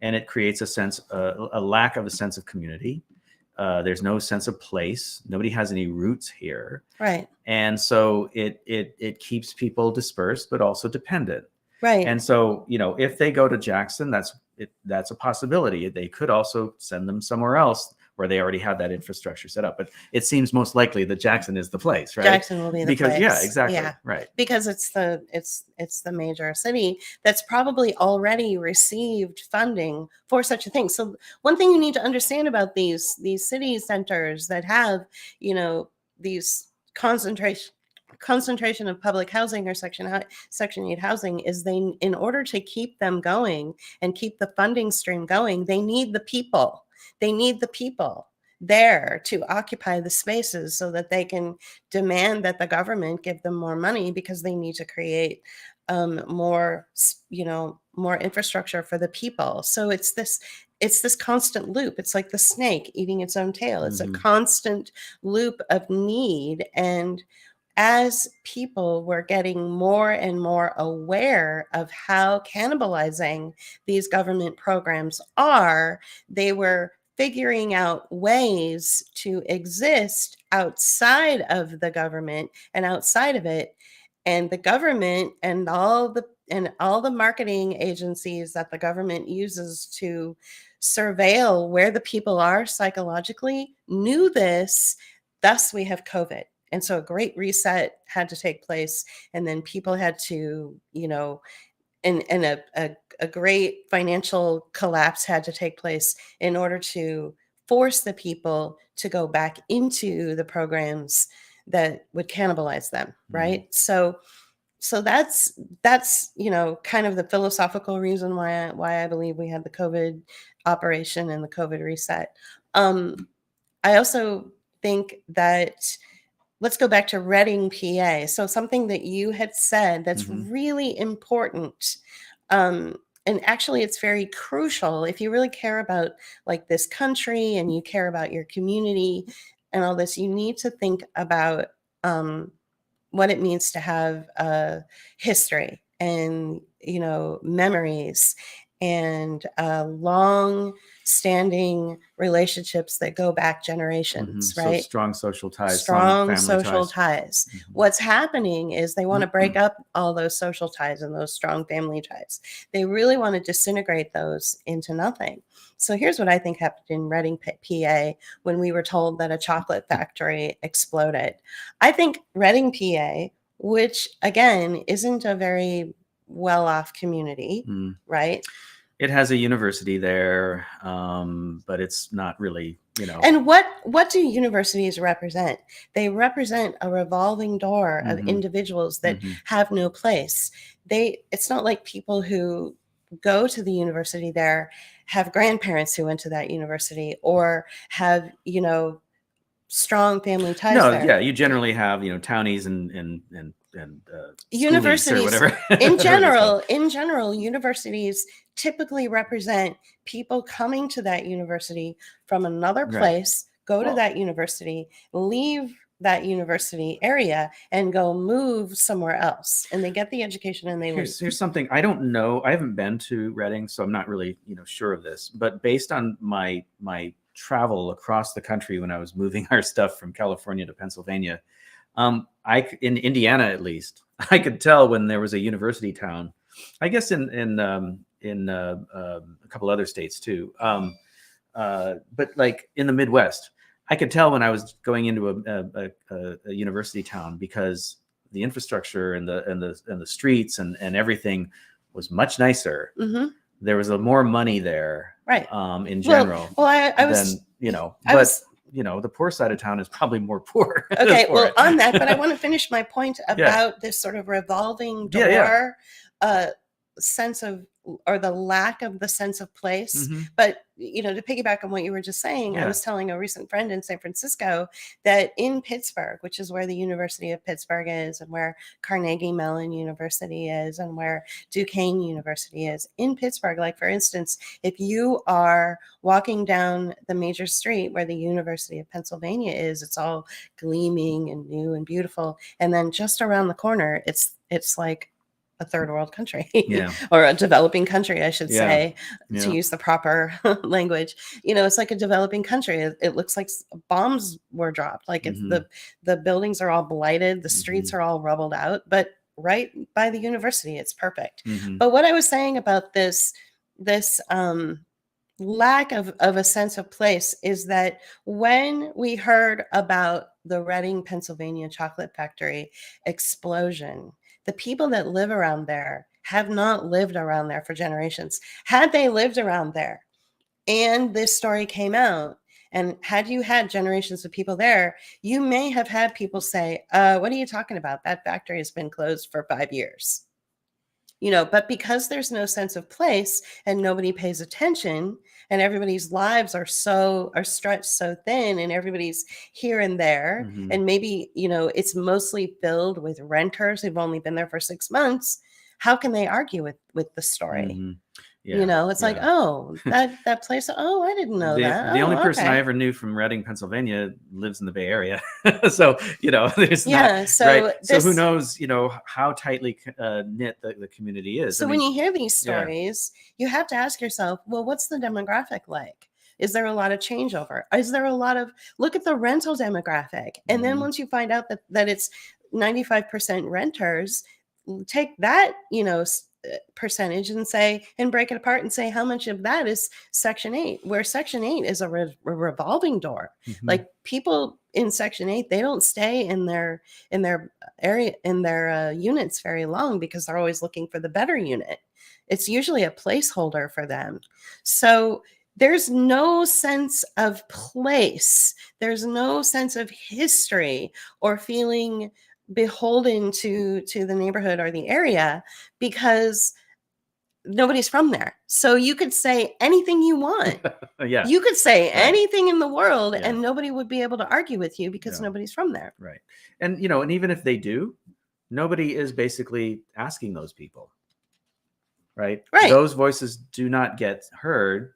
And it creates a lack of a sense of community. There's no sense of place. Nobody has any roots here. Right. And so it keeps people dispersed, but also dependent. Right. And so, if they go to Jackson, that's a possibility. They could also send them somewhere else where they already have that infrastructure set up. But it seems most likely that Jackson is the place, right? Jackson will be the place. Yeah, exactly. Yeah. Right. Because it's the major city that's probably already received funding for such a thing. So one thing you need to understand about these city centers that have, these concentration of public housing or Section 8 housing is in order to keep them going and keep the funding stream going, they need the people. They need the people there to occupy the spaces so that they can demand that the government give them more money, because they need to create more infrastructure for the people. So it's this constant loop. It's like the snake eating its own tail. It's a constant loop of need. And as people were getting more and more aware of how cannibalizing these government programs are, they were figuring out ways to exist outside of the government and outside of it. And the government and all the marketing agencies that the government uses to surveil where the people are psychologically knew this. Thus, we have COVID. And so a great reset had to take place. And then people had to, and a great financial collapse had to take place in order to force the people to go back into the programs that would cannibalize them, right? So that's kind of the philosophical reason why I believe we had the COVID operation and the COVID reset. I also think that, let's go back to Reading, PA. So something that you had said that's really important. And actually, it's very crucial if you really care about like this country and you care about your community and all this, you need to think about what it means to have history and, memories and long-standing relationships that go back generations, So right? strong social ties, Strong family social ties. ties. What's happening is they want to break up all those social ties and those strong family ties. They really want to disintegrate those into nothing. So here's what I think happened in Reading, PA, when we were told that a chocolate factory exploded. I think Reading, PA, which again isn't a very well-off community, right? It has a university there, but it's not really, you know. And what do universities represent? They represent a revolving door of individuals that have no place. It's not like people who go to the university there have grandparents who went to that university or have, you know, strong family ties No, there. yeah, you generally have, you know, townies and universities or whatever. in general, universities typically represent people coming to that university from another place, go to that university, leave that university area and go move somewhere else, and they get the education and they leave. Here's something I don't know. I haven't been to Reading, so I'm not really, you know, sure of this, but based on my travel across the country when I was moving our stuff from California to Pennsylvania, in Indiana at least, I could tell when there was a university town. I guess in a couple other states too, but like in the Midwest, I could tell when I was going into a university town because the infrastructure and the streets and everything was much nicer. There was more money there, right? In general, I was, than, you know, but you know, the poor side of town is probably more poor. Okay, well, on that, but I want to finish my point about this sort of revolving door sense of, or the lack of the sense of place. But, you know, to piggyback on what you were just saying, I was telling a recent friend in San Francisco that in Pittsburgh, which is where the University of Pittsburgh is and where Carnegie Mellon University is and where Duquesne University is, in Pittsburgh, like for instance, if you are walking down the major street where the University of Pennsylvania is, it's all gleaming and new and beautiful. And then just around the corner, it's like a third world country, or a developing country, I should say, to use the proper language. You know, it's like a developing country. It looks like bombs were dropped. Like it's the buildings are all blighted, the streets are all rubbled out, but right by the university, it's perfect. But what I was saying about this lack of a sense of place is that when we heard about the Reading, Pennsylvania chocolate factory explosion, the people that live around there have not lived around there for generations. Had they lived around there and this story came out, and had you had generations of people there, you may have had people say, what are you talking about? That factory has been closed for 5 years. You know, but because there's no sense of place and nobody pays attention, and everybody's lives are stretched so thin, and everybody's here and there, and maybe, you know, it's mostly filled with renters who've only been there for 6 months, how can they argue with the story? You know, it's like, oh, that place. Oh, I didn't know that. The only person I ever knew from Reading, Pennsylvania, lives in the Bay Area. So, you know, there's so who knows, you know, how tightly knit the community is. So when you hear these stories, you have to ask yourself, well, what's the demographic like? Is there a lot of changeover? Is there a lot of, look at the rental demographic. And then once you find out that it's 95% renters, take that, you know, percentage and break it apart and say how much of that is Section 8, where Section 8 is a revolving door. Like people in Section 8, they don't stay in their area, in their units very long, because they're always looking for the better unit. It's usually a placeholder for them. So there's no sense of place. There's no sense of history or feeling beholden to the neighborhood or the area, because nobody's from there. So you could say anything you want. You could say anything in the world and nobody would be able to argue with you, because nobody's from there. Right. And, you know, and even if they do, nobody is basically asking those people. Right. Those voices do not get heard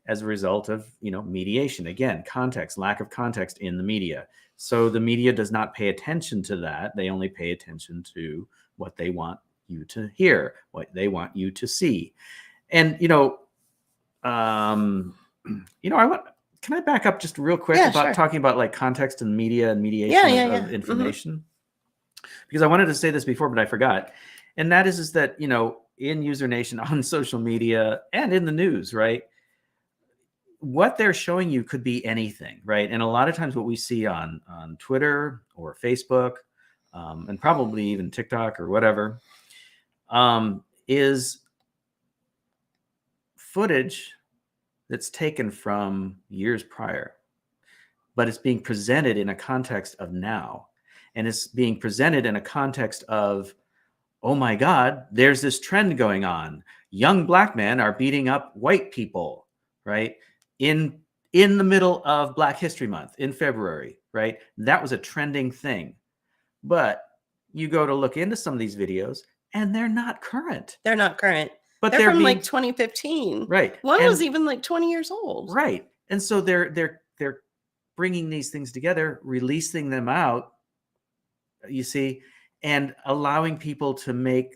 as a result of, you know, mediation. Again, context, lack of context in the media. So the media does not pay attention to that. They only pay attention to what they want you to hear, what they want you to see. And can I back up just real quick Yeah, about sure. talking about like context and media and mediation Yeah, of yeah. Mhm. information? Because I wanted to say this before, but I forgot. And that is that, in User Nation, on social media, and in the news, right? What they're showing you could be anything, right? And a lot of times what we see on Twitter or Facebook, and probably even TikTok or whatever, is footage that's taken from years prior, but it's being presented in a context of now. And it's being presented in a context of, oh my God, there's this trend going on. Young black men are beating up white people, right? In the middle of Black History Month in February, right? That was a trending thing. But you go to look into some of these videos and they're not current. They're not current. But They're from being, like 2015. right. One and, was even like 20 years old. Right. And so they're bringing these things together, releasing them out, you see, and allowing people to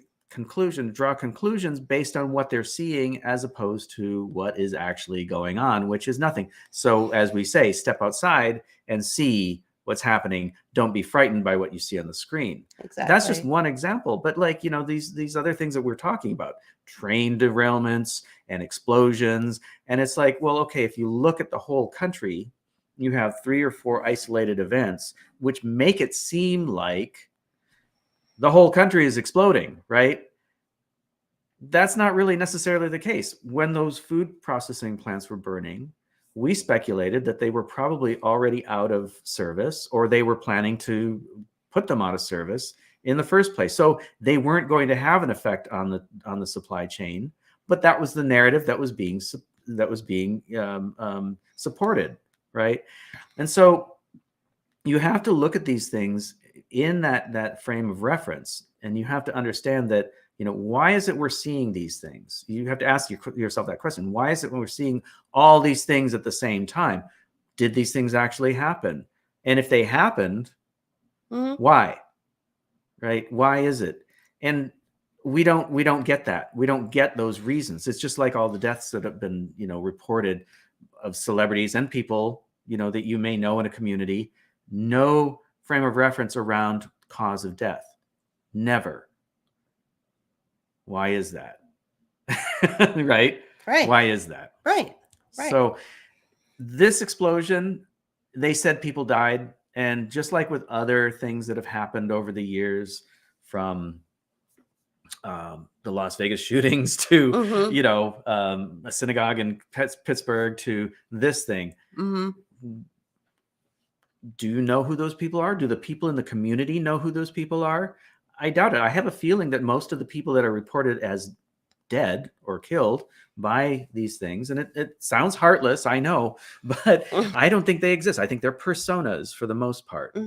draw conclusions based on what they're seeing as opposed to what is actually going on, which is nothing. So as we say, step outside and see what's happening. Don't be frightened by what you see on the screen. Exactly. That's just one example. But like, these other things that we're talking about, train derailments and explosions. And it's like, well, okay, if you look at the whole country, you have 3 or 4 isolated events, which make it seem like the whole country is exploding, right? That's not really necessarily the case. When those food processing plants were burning, we speculated that they were probably already out of service, or they were planning to put them out of service in the first place. So they weren't going to have an effect on the supply chain, but that was the narrative that was being supported, right? And so you have to look at these things in that frame of reference, and you have to understand that, why is it we're seeing these things? You have to ask yourself that question. Why is it when we're seeing all these things at the same time? Did these things actually happen? And if they happened, why? Right? Why is it? And we don't get that. We don't get those reasons. It's just like all the deaths that have been, reported of celebrities and people, that you may know in a community. No frame of reference around cause of death. Never. Why is that? Right? Right. Why is that? Right. So this explosion, they said people died. And just like with other things that have happened over the years, from the Las Vegas shootings to, a synagogue in Pittsburgh to this thing. Do you know who those people are? Do the people in the community know who those people are? I doubt it. I have a feeling that most of the people that are reported as dead or killed by these things, and it sounds heartless, I know, but I don't think they exist. I think they're personas for the most part.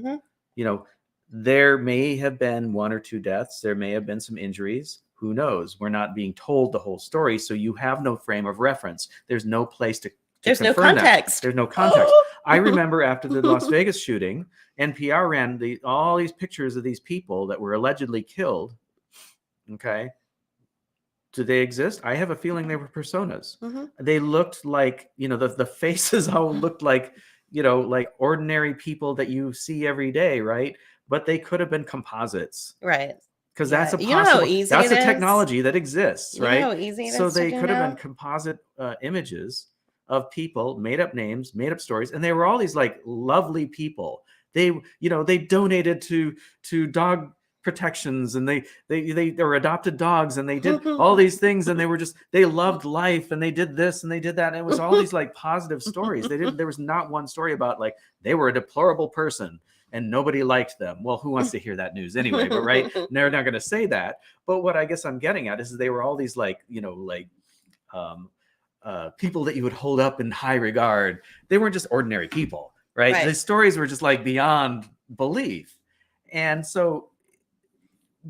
There may have been 1 or 2 deaths. There may have been some injuries. Who knows? We're not being told the whole story, so you have no frame of reference. There's no place to There's no context. There's no context. I remember after the Las Vegas shooting, NPR ran all these pictures of these people that were allegedly killed. Okay. Do they exist? I have a feeling they were personas. They looked like, the faces all looked like, like ordinary people that you see every day, right? But they could have been composites. Right. Because that's a possible, that's a technology that exists, right? How easy it so is they to could have now? been composite images of people, made up names, made up stories, and they were all these like lovely people. They donated to dog protections, and they were adopted dogs, and they did all these things, and they loved life, and they did this and they did that, and it was all these like positive stories. There was not one story about like they were a deplorable person and nobody liked them. Well, who wants to hear that news anyway? But right, they're not going to say that. But what I guess I'm getting at is they were all these like people that you would hold up in high regard. They weren't just ordinary people, right? The stories were just like beyond belief. And so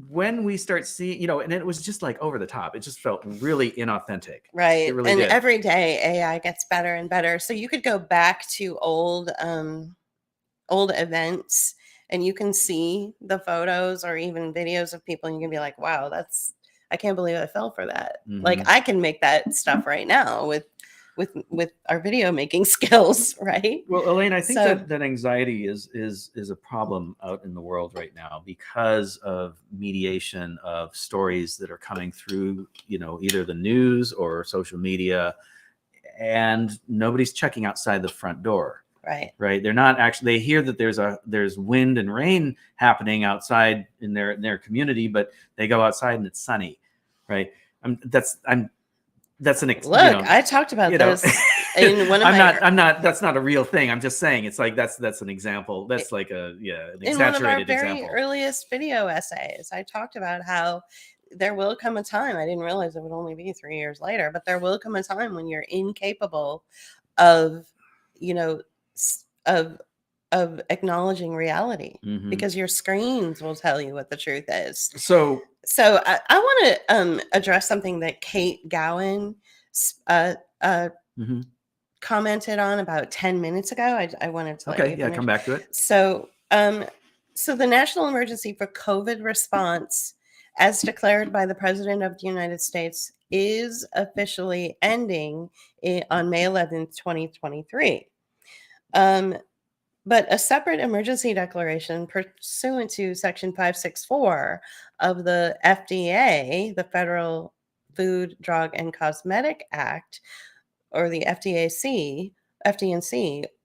when we start seeing, and it was just like over the top, it just felt really inauthentic. Right. It really and did. Every day AI gets better and better. So you could go back to old events and you can see the photos or even videos of people, and you can be like, wow, that's I can't believe I fell for that. Mhm. Like I can make that stuff right now with our video making skills, right? Well, Elaine, I think So- that anxiety is a problem out in the world right now because of mediation of stories that are coming through, either the news or social media, and nobody's checking outside the front door. Right. They're not actually, they hear that there's wind and rain happening outside in their community, but they go outside and it's sunny. Right. That's an Look, I talked about this in one of I'm not, that's not a real thing. I'm just saying it's like, that's an example. That's like an exaggerated in one of our very example. earliest video essays, I talked about how there will come a time, I didn't realize it would only be 3 years later, but there will come a time when you're incapable of, of acknowledging reality, Mhm. because your screens will tell you what the truth is. So I want to address something that Kate Gowan mhm. commented on about 10 minutes ago. I wanted to let Okay, you yeah, finish. come back to it. So the national emergency for COVID response, as declared by the President of the United States, is officially ending on May 11th, 2023. But a separate emergency declaration pursuant to Section 564 of the FDA, the Federal Food, Drug, and Cosmetic Act, or the FDNC,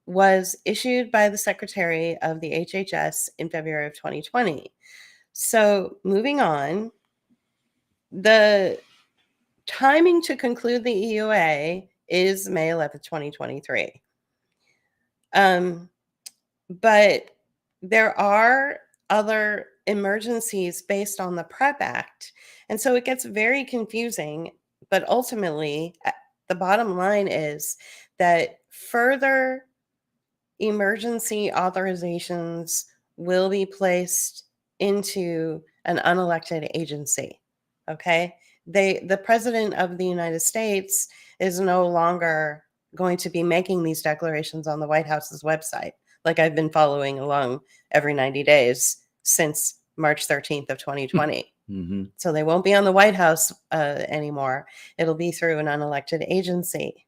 was issued by the Secretary of the HHS in February of 2020. So moving on, the timing to conclude the EUA is May 11th, 2023. But there are other emergencies based on the PrEP Act. And so it gets very confusing. But ultimately, the bottom line is that further emergency authorizations will be placed into an unelected agency. Okay. The President of the United States is no longer going to be making these declarations on the White House's website, like I've been following along every 90 days since March 13th of 2020. Mm-hmm. So they won't be on the White House anymore. It'll be through an unelected agency,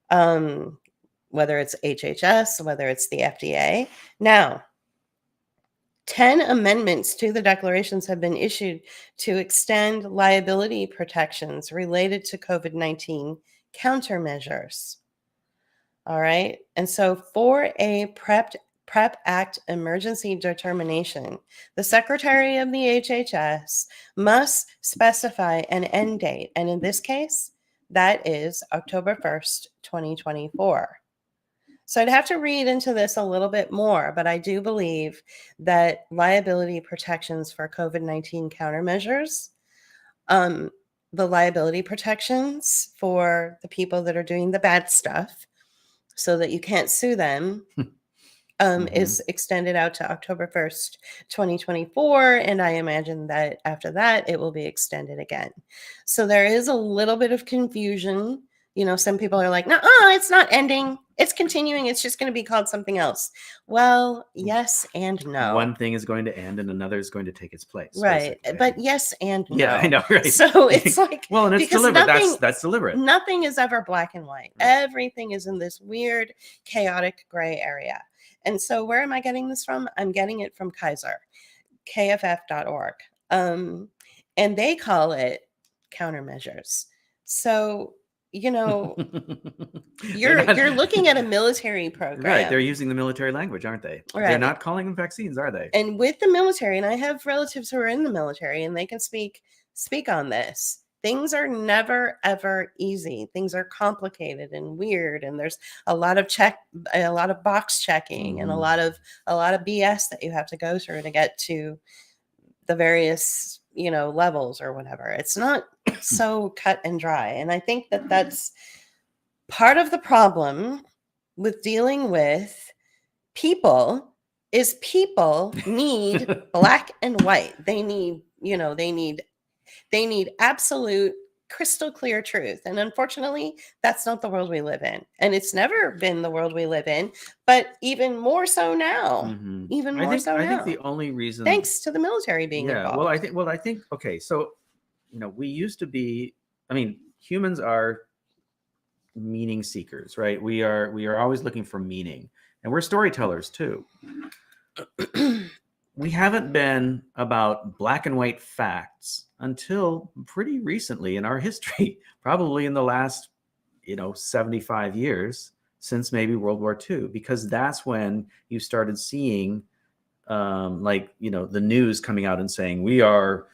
whether it's HHS, whether it's the FDA. Now, 10 amendments to the declarations have been issued to extend liability protections related to COVID-19 countermeasures. All right. And so for a PrEP Act emergency determination, the Secretary of the HHS must specify an end date. And in this case, that is October 1st, 2024. So I'd have to read into this a little bit more, but I do believe that liability protections for COVID-19 countermeasures, the liability protections for the people that are doing the bad stuff so that you can't sue them, is extended out to October 1st, 2024. And I imagine that after that, it will be extended again. So there is a little bit of confusion. Some people are like, no, it's not ending. It's continuing. It's just going to be called something else. Well, yes and no. One thing is going to end and another is going to take its place. Right. Basically. But yes and no. Yeah, I know. Right. So it's like, well, and it's deliberate. That's deliberate. Nothing is ever black and white. Right. Everything is in this weird, chaotic gray area. And so where am I getting this from? I'm getting it from Kaiser, kff.org. And they call it countermeasures. So, you're looking at a military program. Right. They're using the military language, aren't they? Right. They're not calling them vaccines, are they? And with the military, and I have relatives who are in the military and they can speak on this. Things are never, ever easy. Things are complicated and weird. And there's a lot of box checking and a lot of BS that you have to go through to get to the various, levels or whatever. It's not so cut and dry. And I think that that's part of the problem with dealing with people is people need black and white. They need, they need absolute crystal clear truth. And unfortunately, that's not the world we live in. And it's never been the world we live in, but even more so now. Mm-hmm. Even more so now. I think the only reason, thanks to the military being involved. Well, I think, okay. So we used to be, I mean, humans are meaning seekers, right? We are always looking for meaning, and we're storytellers too. We haven't been about black and white facts until pretty recently in our history, probably in the last 75 years, since maybe World War II, because that's when you started seeing the news coming out and saying we are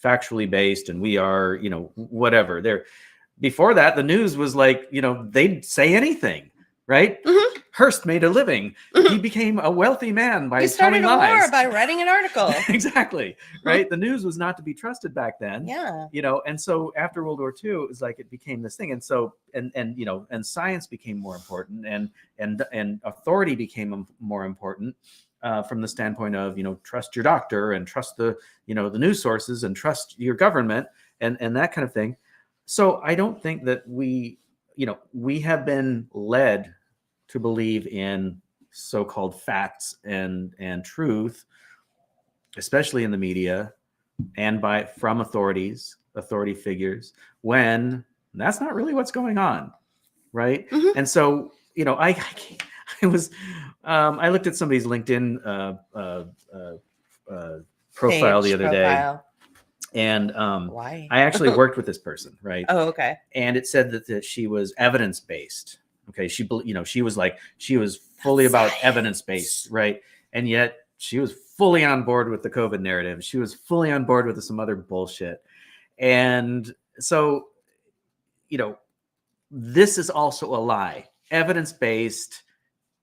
factually based, and we are whatever. There, before that, the news was like they'd say anything, right? Mm-hmm. Hearst made a living. Mm-hmm. He became a wealthy man by he started telling a lies. war by writing an article. Exactly, right? The news was not to be trusted back then. Yeah. And so after World War II, it was like it became this thing, and so and science became more important, and authority became more important. From the standpoint of trust your doctor, and trust the the news sources, and trust your government, and that kind of thing. So I don't think that we have been led to believe in so-called facts and truth, especially in the media and from authority figures, when that's not really what's going on, right? Mm-hmm. And so I looked at somebody's LinkedIn profile the other day, and why? I actually worked with this person, right? Oh, okay. And it said that she was evidence-based. Okay, she was fully about evidence-based, right? And yet she was fully on board with the COVID narrative. She was fully on board with some other bullshit. And so, this is also a lie. Evidence-based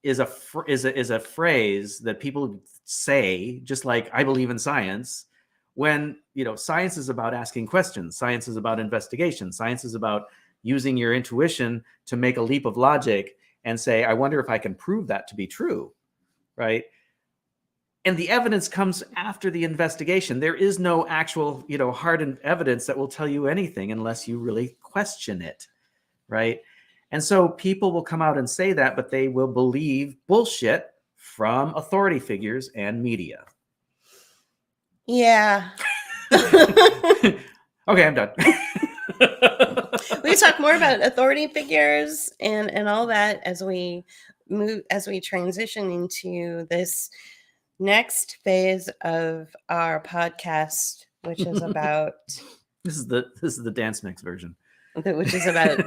is a phrase that people say, just like I believe in science, when science is about asking questions, science is about investigation, science is about using your intuition to make a leap of logic and say, I wonder if I can prove that to be true, right? And the evidence comes after the investigation. There is no actual hard evidence that will tell you anything unless you really question it, right? And so people will come out and say that, but they will believe bullshit from authority figures and media. Yeah. Okay, I'm done. We talk more about authority figures and all that as we transition into this next phase of our podcast, which is about this is the dance mix version, which is about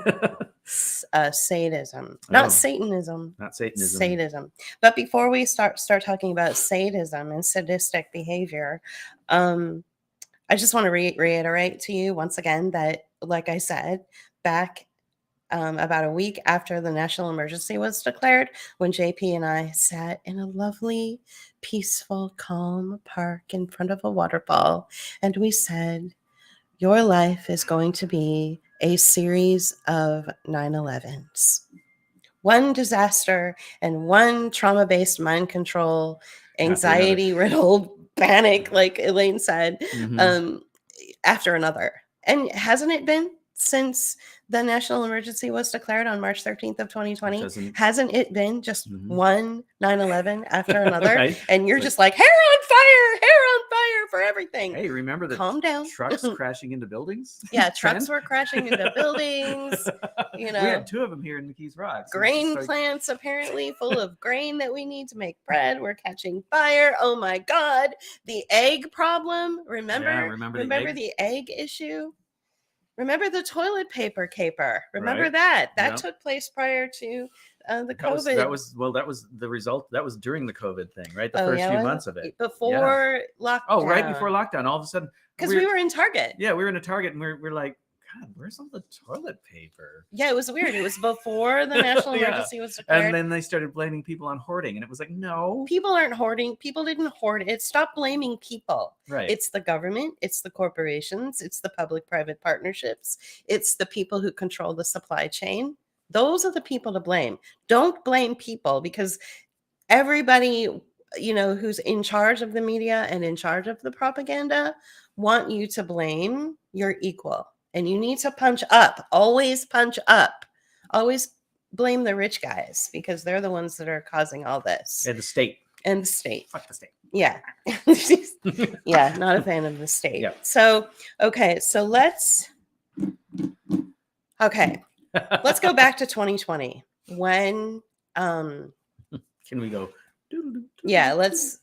sadism, not Satanism, sadism. But before we start talking about sadism and sadistic behavior, I just want to reiterate to you once again that, like I said, back about a week after the national emergency was declared, when JP and I sat in a lovely, peaceful, calm park in front of a waterfall, and we said, your life is going to be a series of 9/11s. One disaster and one trauma-based mind control, anxiety-riddled panic, like Elaine said, after another. And hasn't it been since the national emergency was declared on March 13th of 2020? Hasn't it been just one 9/11 after another? Right? And you're just like, hair on fire for everything. Hey, remember the calm down trucks crashing into buildings? Yeah, trucks were crashing into buildings. We had 2 of them here in the Keys Rocks. Grain plants apparently full of grain that we need to make bread were catching fire. Oh my God. The egg problem. Remember the egg issue? Remember the toilet paper caper? Remember that? That took place prior to the COVID. That was the result. That was during the COVID thing, right? The first few months of it. Before lockdown. Oh, right before lockdown. All of a sudden. Because we were in Target. Yeah, we were in a Target, and we're like, God, where's all the toilet paper? Yeah, it was weird. It was before the national emergency was declared. And then they started blaming people on hoarding. And it was like, no. People aren't hoarding. People didn't hoard it. Stop blaming people. Right. It's the government. It's the corporations. It's the public-private partnerships. It's the people who control the supply chain. Those are the people to blame. Don't blame people, because everybody, who's in charge of the media and in charge of the propaganda want you to blame your equal. And you need to punch up. Always punch up. Always blame the rich guys, because they're the ones that are causing all this. And the state. And the state. Fuck the state. Yeah. Yeah, not a fan of the state. Yeah. So, okay, so let's go back to 2020 when Can we go? yeah, let's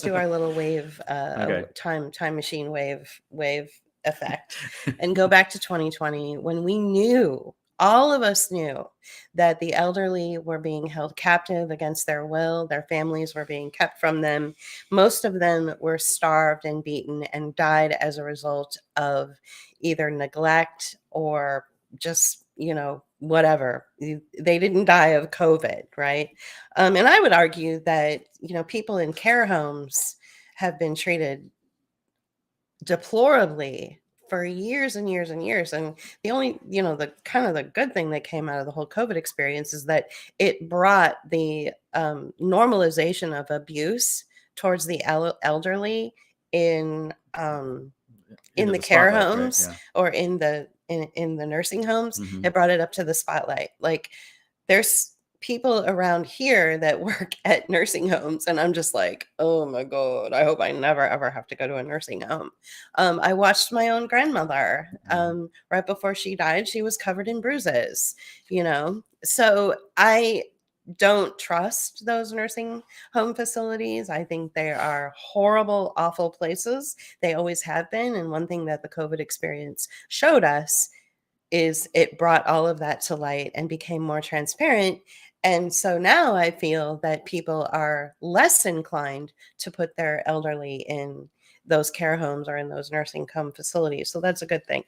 do our little wave Okay. time machine wave effect and go back to 2020 when we knew, all of us knew, that the elderly were being held captive against their will. Their families were being kept from them. Most of them were starved and beaten and died as a result of either neglect or just, whatever. They didn't die of COVID, right? And I would argue that, people in care homes have been treated deplorably for years and years and years. And the only, the kind of the good thing that came out of the whole COVID experience is that it brought the normalization of abuse towards the elderly in Into the the care spotlight, right? homes Yeah. or in the nursing homes. Mhm. It brought it up to the spotlight. Like, there's people around here that work at nursing homes, and I'm just like, oh my god, I hope I never ever have to go to a nursing home. I watched my own grandmother right before she died. She was covered in bruises, so I don't trust those nursing home facilities. I think they are horrible, awful places. They always have been. And one thing that the COVID experience showed us is it brought all of that to light and became more transparent. And so now I feel that people are less inclined to put their elderly in those care homes or in those nursing home facilities. So that's a good thing.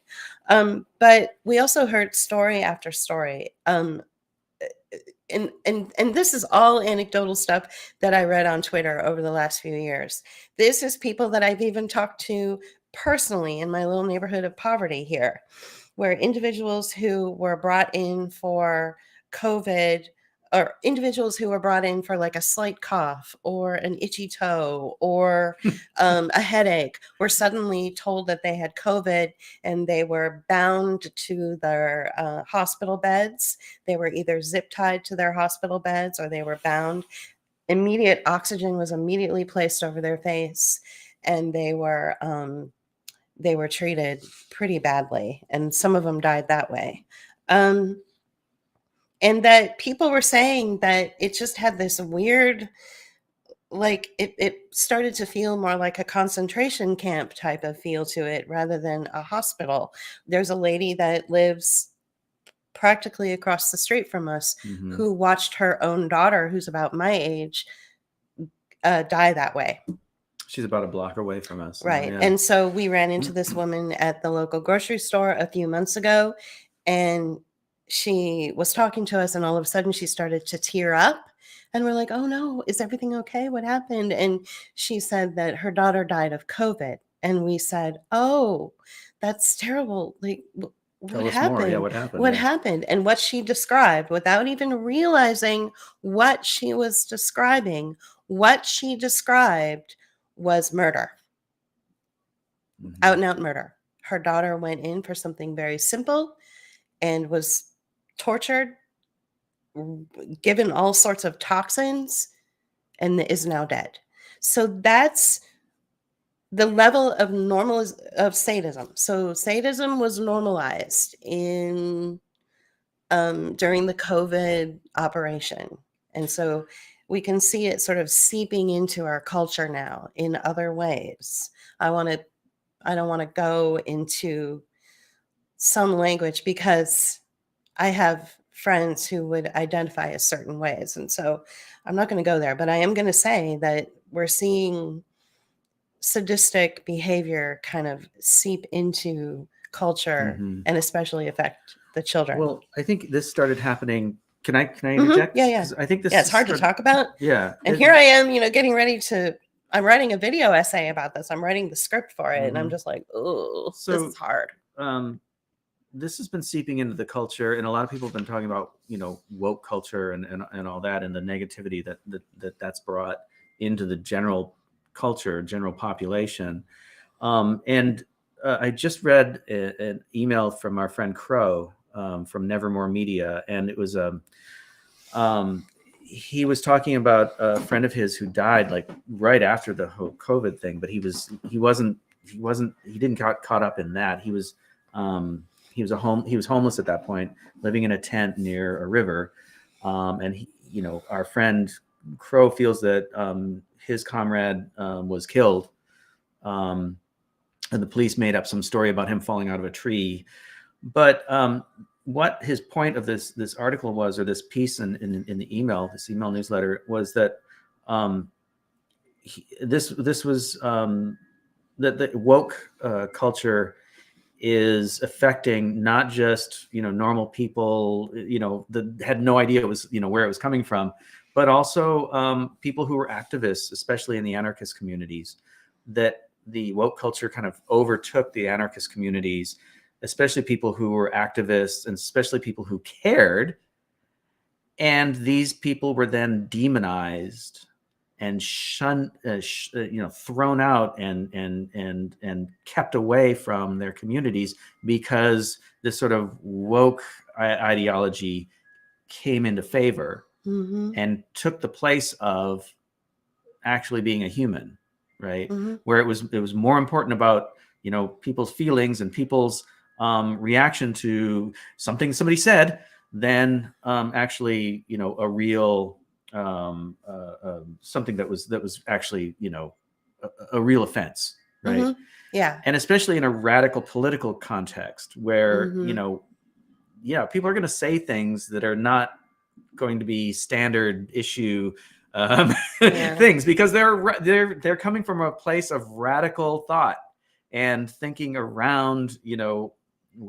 But we also heard story after story. And this is all anecdotal stuff that I read on Twitter over the last few years. This is people that I've even talked to personally in my little neighborhood of poverty here, where individuals who were brought in for COVID, or individuals who were brought in for like a slight cough or an itchy toe or a headache, were suddenly told that they had COVID, and they were bound to their hospital beds. They were either zip tied to their hospital beds or they were bound. Immediate oxygen was immediately placed over their face, and they were treated pretty badly, and some of them died that way. And that people were saying that it just had this weird, like, it started to feel more like a concentration camp type of feel to it rather than a hospital. There's a lady that lives practically across the street from us Mhm. who watched her own daughter, who's about my age, die that way. She's about a block away from us. Right. Yeah. And so we ran into this woman at the local grocery store a few months ago, and she was talking to us, and all of a sudden she started to tear up. And we're like, oh no, is everything okay? What happened? And she said that her daughter died of COVID. And we said, oh, that's terrible. Like, what Tell us more. Yeah, happened? what happened? What Yeah. happened? And what she described, without even realizing what she was describing, what she described was murder. Mhm. Out and out murder. Her daughter went in for something very simple and was tortured, given all sorts of toxins, and is now dead. So that's the level of sadism. So sadism was normalized in during the COVID operation. And so we can see it sort of seeping into our culture now in other ways. I don't want to go into some language because I have friends who would identify as certain ways. And so I'm not going to go there, but I am going to say that we're seeing sadistic behavior kind of seep into culture Mhm. and especially affect the children. Well, I think this started happening. Can I Mhm. interject? Yeah, yeah. 'Cause I think this Yeah, it's hard to started- talk about. Yeah. And here I am, getting ready to, I'm writing a video essay about this. I'm writing the script for it. And I'm Mhm. just like, oh, this So- is hard. This has been seeping into the culture, and a lot of people have been talking about, woke culture and all that, and the negativity that's brought into the general culture, general population. And I just read an email from our friend Crow from Nevermore Media, and it was he was talking about a friend of his who died like right after the whole COVID thing, but he didn't got caught up in that. He was homeless at that point, living in a tent near a river. And he, our friend Crow feels that his comrade was killed. And the police made up some story about him falling out of a tree. But what his point of this article was, or this piece in the email, this email newsletter, was that this was that the woke culture is affecting not just normal people that had no idea it was where it was coming from, but also people who were activists, especially in the anarchist communities. That the woke culture kind of overtook the anarchist communities, especially people who were activists and especially people who cared. And these people were then demonized and shunned, thrown out and kept away from their communities because this sort of woke ideology came into favor and took the place of actually being a human, right? Where it was more important about people's feelings and people's reaction to something somebody said than actually a real something that was actually a real offense, right? Yeah. And especially in a radical political context where people are going to say things that are not going to be standard issue things, because they're coming from a place of radical thought and thinking around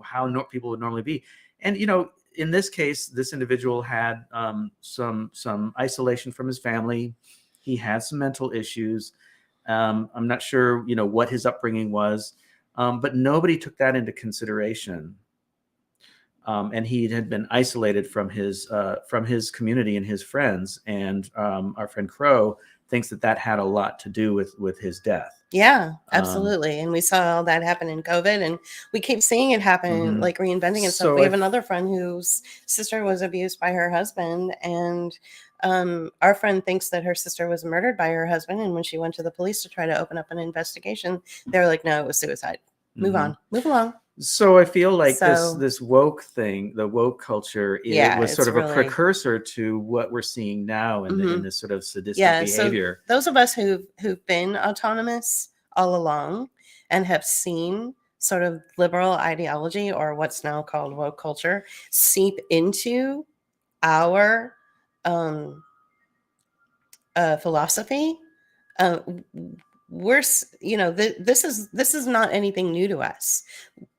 how people would normally be. And in this case, this individual had some isolation from his family. He had some mental issues. I'm not sure what his upbringing was, but nobody took that into consideration. And he had been isolated from his community and his friends. And our friend Crow thinks that had a lot to do with his death. Yeah, absolutely. And we saw all that happen in COVID, and we keep seeing it happen, like reinventing itself. So we have another friend whose sister was abused by her husband, and our friend thinks that her sister was murdered by her husband. And when she went to the police to try to open up an investigation, they were like, no, it was suicide. Move on, move along. So I feel like this woke thing, the woke culture, was sort of a precursor to what we're seeing now in this sort of sadistic behavior. So those of us who've been autonomous all along and have seen sort of liberal ideology, or what's now called woke culture, seep into our philosophy, we're this is not anything new to us.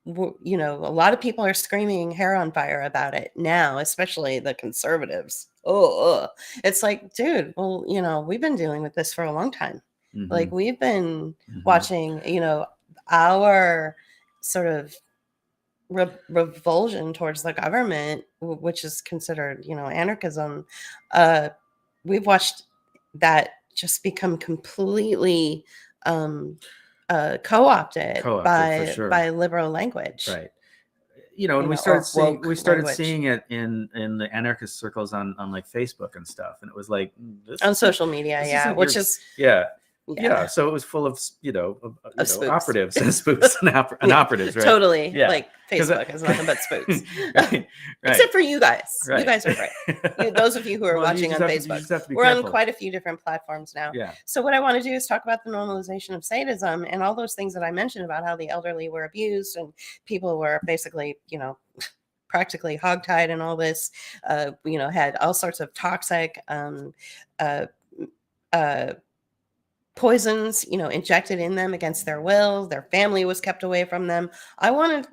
A lot of people are screaming hair on fire about it now, especially the conservatives. It's like, dude, well, we've been dealing with this for a long time. Like, we've been watching our sort of revulsion towards the government, which is considered anarchism. We've watched that just become completely co-opted by liberal language, right? And we started seeing it in the anarchist circles on like Facebook and stuff, and it was like on social media, so it was full of operatives and spooks and operatives, right? Totally, like Facebook is nothing but spooks, right. Except for you guys. Right. You guys are great. Those of you who are watching on Facebook, we're on quite a few different platforms now. Yeah. So what I want to do is talk about the normalization of sadism and all those things that I mentioned about how the elderly were abused and people were basically, practically hogtied and all this, had all sorts of toxic poisons, injected in them against their will. Their family was kept away from them. I want to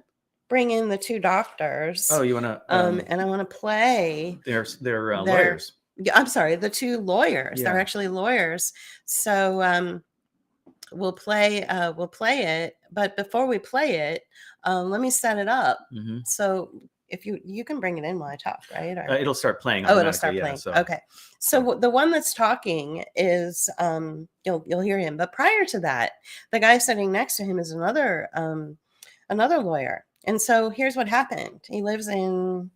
bring in the two doctors. Oh, you want to? And I want to play. They're lawyers. I'm sorry, the two lawyers. Yeah. They're actually lawyers. So we'll play it. But before we play it, let me set it up. So if you can bring it in while I talk, right? Or, it'll start playing. It'll start playing. So. Okay. So the one that's talking is you'll hear him. But prior to that, the guy sitting next to him is another lawyer. And so here's what happened. He lives in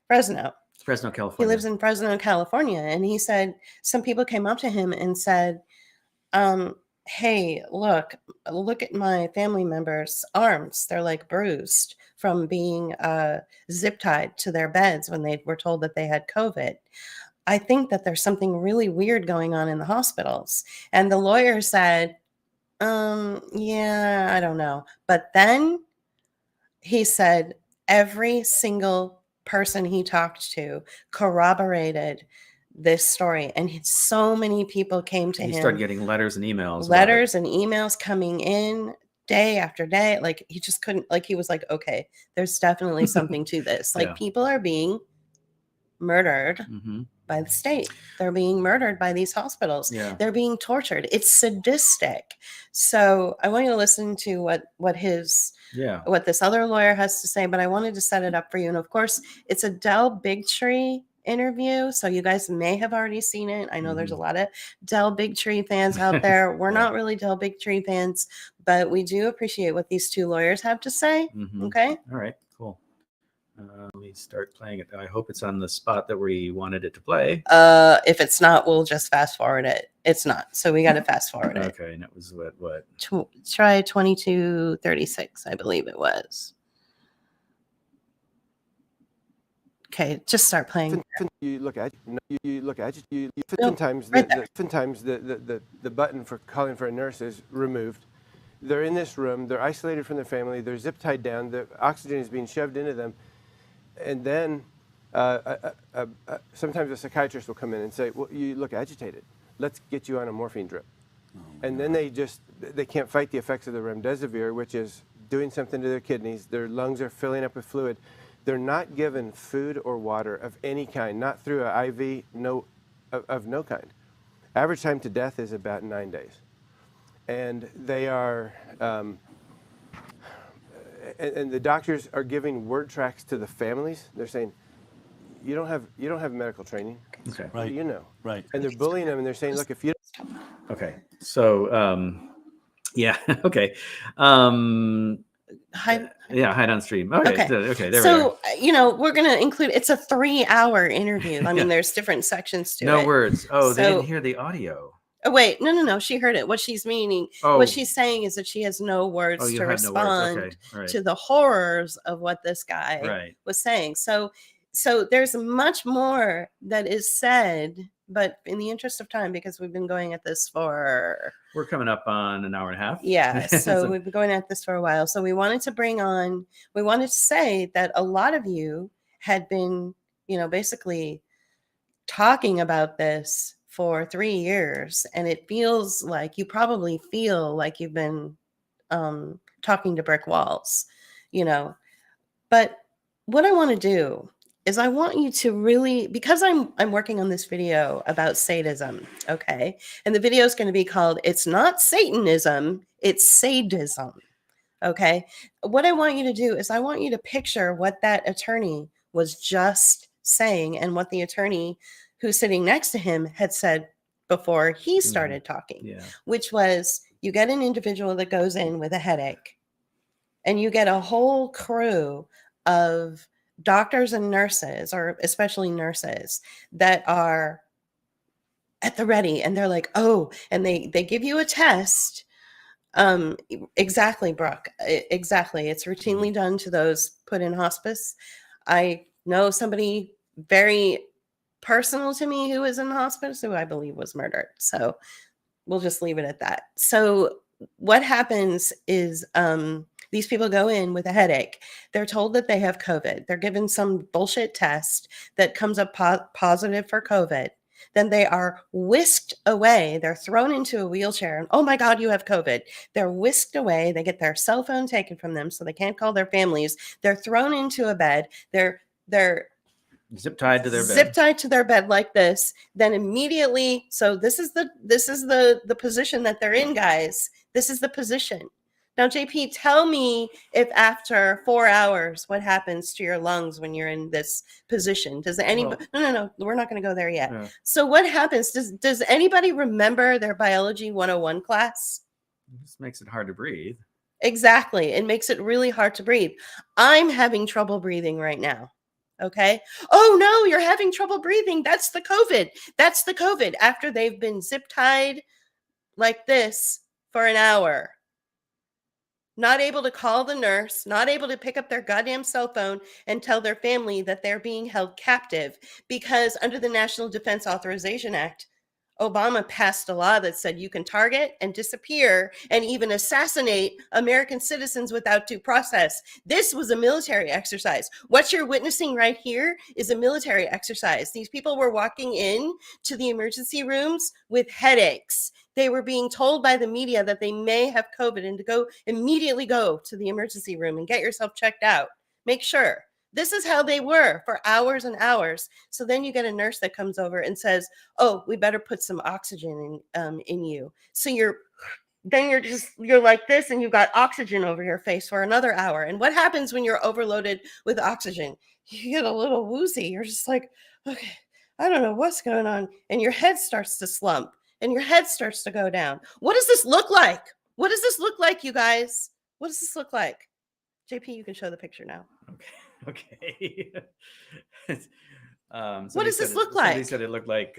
Fresno. Fresno, He California. lives in Fresno, California. And he said some people came up to him and said, hey, look at my family members' arms. They're like bruised from being zip tied to their beds when they were told that they had COVID. I think that there's something really weird going on in the hospitals. And the lawyer said, yeah, I don't know. But then he said every single person he talked to corroborated this story. And so many people came to him. He started getting letters and emails. Letters and emails coming in day after day. Like he just couldn't, like he was like, okay, there's definitely something to this. Like people are being murdered by the state. They're being murdered by these hospitals. They're being tortured. It's sadistic. So I want you to listen to what this other lawyer has to say, but I wanted to set it up for you. And of course, it's a Del Bigtree interview, so you guys may have already seen it. I know there's a lot of Del Bigtree fans out there. We're not really Del Bigtree fans, but we do appreciate what these two lawyers have to say. Okay. All right, cool. Let me start playing it. I hope it's on the spot that we wanted it to play. If it's not, we'll just fast forward it. It's not, so we got to fast forward it. Okay, and it was what? Try 2236, I believe it was. Okay, just start playing. You look at sometimes the button for calling for a nurse is removed. They're in this room. They're isolated from their family. They're zip tied down. The oxygen is being shoved into them, and then sometimes a psychiatrist will come in and say, "Well, you look agitated. Let's get you on a morphine drip." And then they can't fight the effects of the remdesivir, which is doing something to their kidneys. Their lungs are filling up with fluid. They're not given food or water of any kind, not through an IV, of no kind. Average time to death is about 9 days. And they are, and the doctors are giving word tracks to the families. They're saying, you don't have medical training. Okay. Right. You know. Right. And they're bullying them, and they're saying, look, if you don't. Okay. So, yeah. Okay. Hide on stream. Okay. Okay. There we so, we're going to include, it's a 3-hour interview. I mean, there's different sections to it. No words. Oh, they didn't hear the audio. Oh, wait. No. She heard it. What she's meaning, what she's saying is that she has no words to respond to the horrors of what this guy was saying. So there's much more that is said, but in the interest of time, because we've been going at this we're coming up on an hour and a half. Yeah. So we've been going at this for a while. So we wanted to say that a lot of you had been, basically talking about this for 3 years. And it feels like you probably feel like you've been talking to brick walls, but what I want to do is I want you to really, because I'm working on this video about sadism, okay? And the video is going to be called, It's Not Satanism, It's Sadism, okay? What I want you to do is I want you to picture what that attorney was just saying and what the attorney who's sitting next to him had said before he started talking, which was, you get an individual that goes in with a headache and you get a whole crew of doctors and nurses, or especially nurses, that are at the ready, and they're like, oh, and they give you a test. Exactly, Brooke. Exactly. It's routinely done to those put in hospice. I know somebody very personal to me who was in hospice who I believe was murdered. So we'll just leave it at that. So what happens is these people go in with a headache. They're told that they have COVID. They're given some bullshit test that comes up positive for COVID. Then they are whisked away. They're thrown into a wheelchair. And, oh my God, you have COVID. They're whisked away. They get their cell phone taken from them so they can't call their families. They're thrown into a bed. They're zip tied to their bed. Zip tied to their bed like this. Then immediately, so this is the position that they're in, guys. This is the position. Now, JP, tell me if after 4 hours, what happens to your lungs when you're in this position? Does anybody? No. We're not going to go there yet. Yeah. So what happens? Does anybody remember their biology 101 class? This makes it hard to breathe. Exactly. It makes it really hard to breathe. I'm having trouble breathing right now. Okay. Oh no, you're having trouble breathing. That's the COVID. That's the COVID. After they've been zip tied like this for an hour, not able to call the nurse, not able to pick up their goddamn cell phone and tell their family that they're being held captive because under the National Defense Authorization Act, Obama passed a law that said you can target and disappear and even assassinate American citizens without due process. This was a military exercise. What you're witnessing right here is a military exercise. These people were walking in to the emergency rooms with headaches. They were being told by the media that they may have COVID and to immediately go to the emergency room and get yourself checked out. Make sure. This is how they were for hours and hours. So then you get a nurse that comes over and says, "Oh, we better put some oxygen in you." So you're like this, and you've got oxygen over your face for another hour. And what happens when you're overloaded with oxygen? You get a little woozy. You're just like, okay, I don't know what's going on, and your head starts to slump, and your head starts to go down. What does this look like? What does this look like, you guys? What does this look like? JP, you can show the picture now. Okay. What does this look like? Somebody said it looked like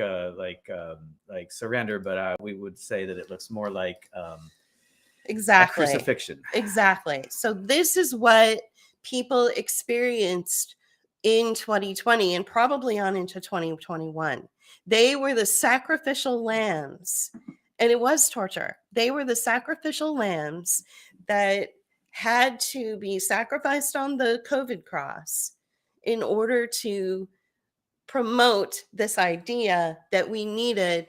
surrender, but we would say that it looks more like exactly crucifixion. Exactly. So this is what people experienced in 2020 and probably on into 2021. They were the sacrificial lambs, and it was torture. They were the sacrificial lambs that had to be sacrificed on the COVID cross in order to promote this idea that we needed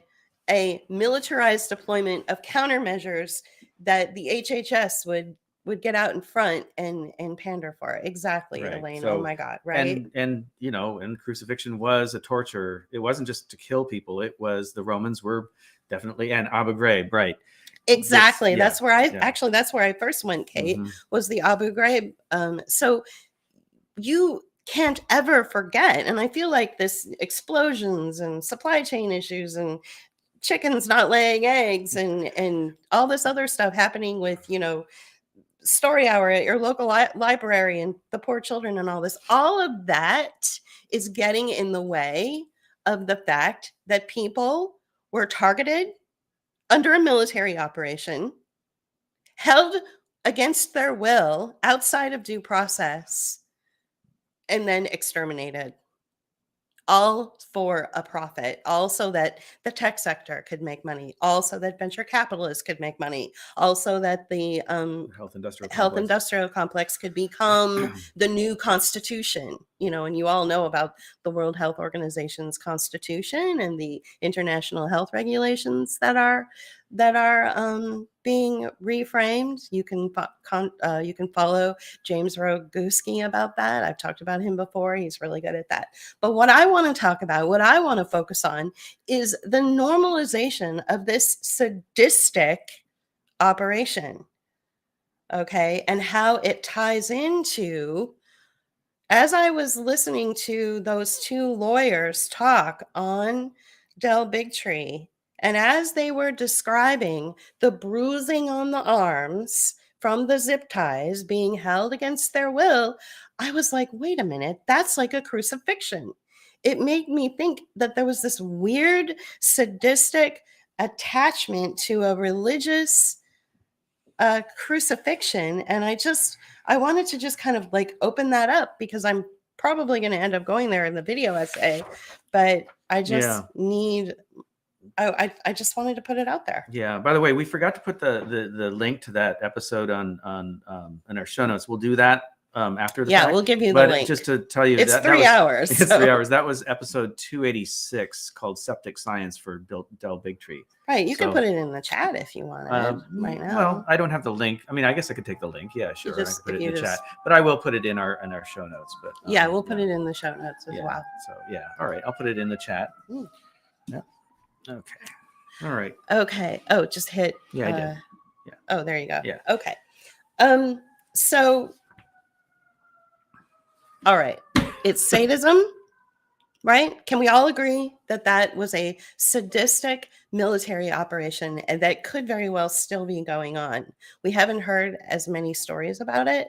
a militarized deployment of countermeasures that the HHS would get out in front and pander for. Exactly, Right. Elaine. So, oh my God, right? And and crucifixion was a torture. It wasn't just to kill people. It was the Romans were definitely, and Abu Ghraib, right? Exactly. That's where I yeah. that's where I first went, Kate, was the Abu Ghraib. So you can't ever forget. And I feel like this explosions and supply chain issues and chickens not laying eggs and all this other stuff happening with, story hour at your local library and the poor children and all of that is getting in the way of the fact that people were targeted under a military operation, held against their will outside of due process, and then exterminated, all for a profit, all so that the tech sector could make money, also that venture capitalists could make money, also that the health industrial complex could become the new constitution, and you all know about the World Health Organization's constitution and the international health regulations that are being reframed. You can follow James Roguski about that. I've talked about him before. He's really good at that. But what I want to talk about, what I want to focus on, is the normalization of this sadistic operation. Okay, and how it ties into, as I was listening to those two lawyers talk on Del Bigtree, and as they were describing the bruising on the arms from the zip ties being held against their will, I was like, wait a minute, that's like a crucifixion. It made me think that there was this weird, sadistic attachment to a religious crucifixion. And I wanted to just kind of like open that up because I'm probably going to end up going there in the video essay, but I just I just wanted to put it out there. Yeah. By the way, we forgot to put the link to that episode on in our show notes. We'll do that after the fact. We'll give you the link. Just to tell you, it's 3 hours. It's 3 hours. That was episode 286 called Septic Science for Del Bigtree. Right. You can put it in the chat if you want it right now. Well, I don't have the link. I mean, I guess I could take the link. Yeah, sure. I can put it in the chat, but I will put it in our show notes. But we'll put it in the show notes as well. So all right, I'll put it in the chat. Yeah. Okay. All right. Okay. Oh, just hit. Yeah, I did. Yeah. Oh, there you go. Yeah. Okay. So, all right. It's sadism, Right? Can we all agree that that was a sadistic military operation and that could very well still be going on? We haven't heard as many stories about it.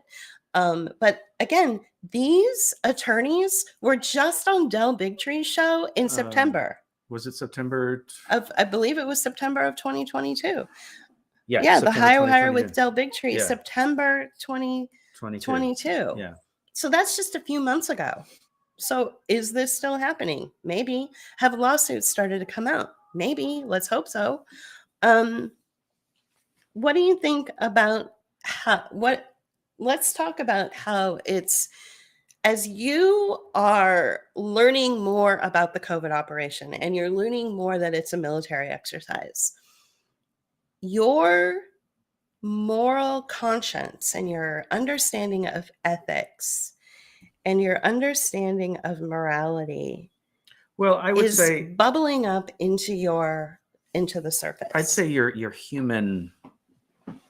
But again, these attorneys were just on Del Bigtree's show in September. Was it September? I believe it was September of 2022. Yeah, Yeah, the September high wire 2022. with Del Bigtree, Yeah. September 2022. Yeah. So that's just a few months ago. So is this still happening? Maybe. Have lawsuits started to come out? Maybe. Let's hope so. What do you think about let's talk about how it's, as you are learning more about the COVID operation and you're learning more that it's a military exercise, your moral conscience and your understanding of ethics and your understanding of morality Well, I would is say bubbling up into the surface. I'd say your human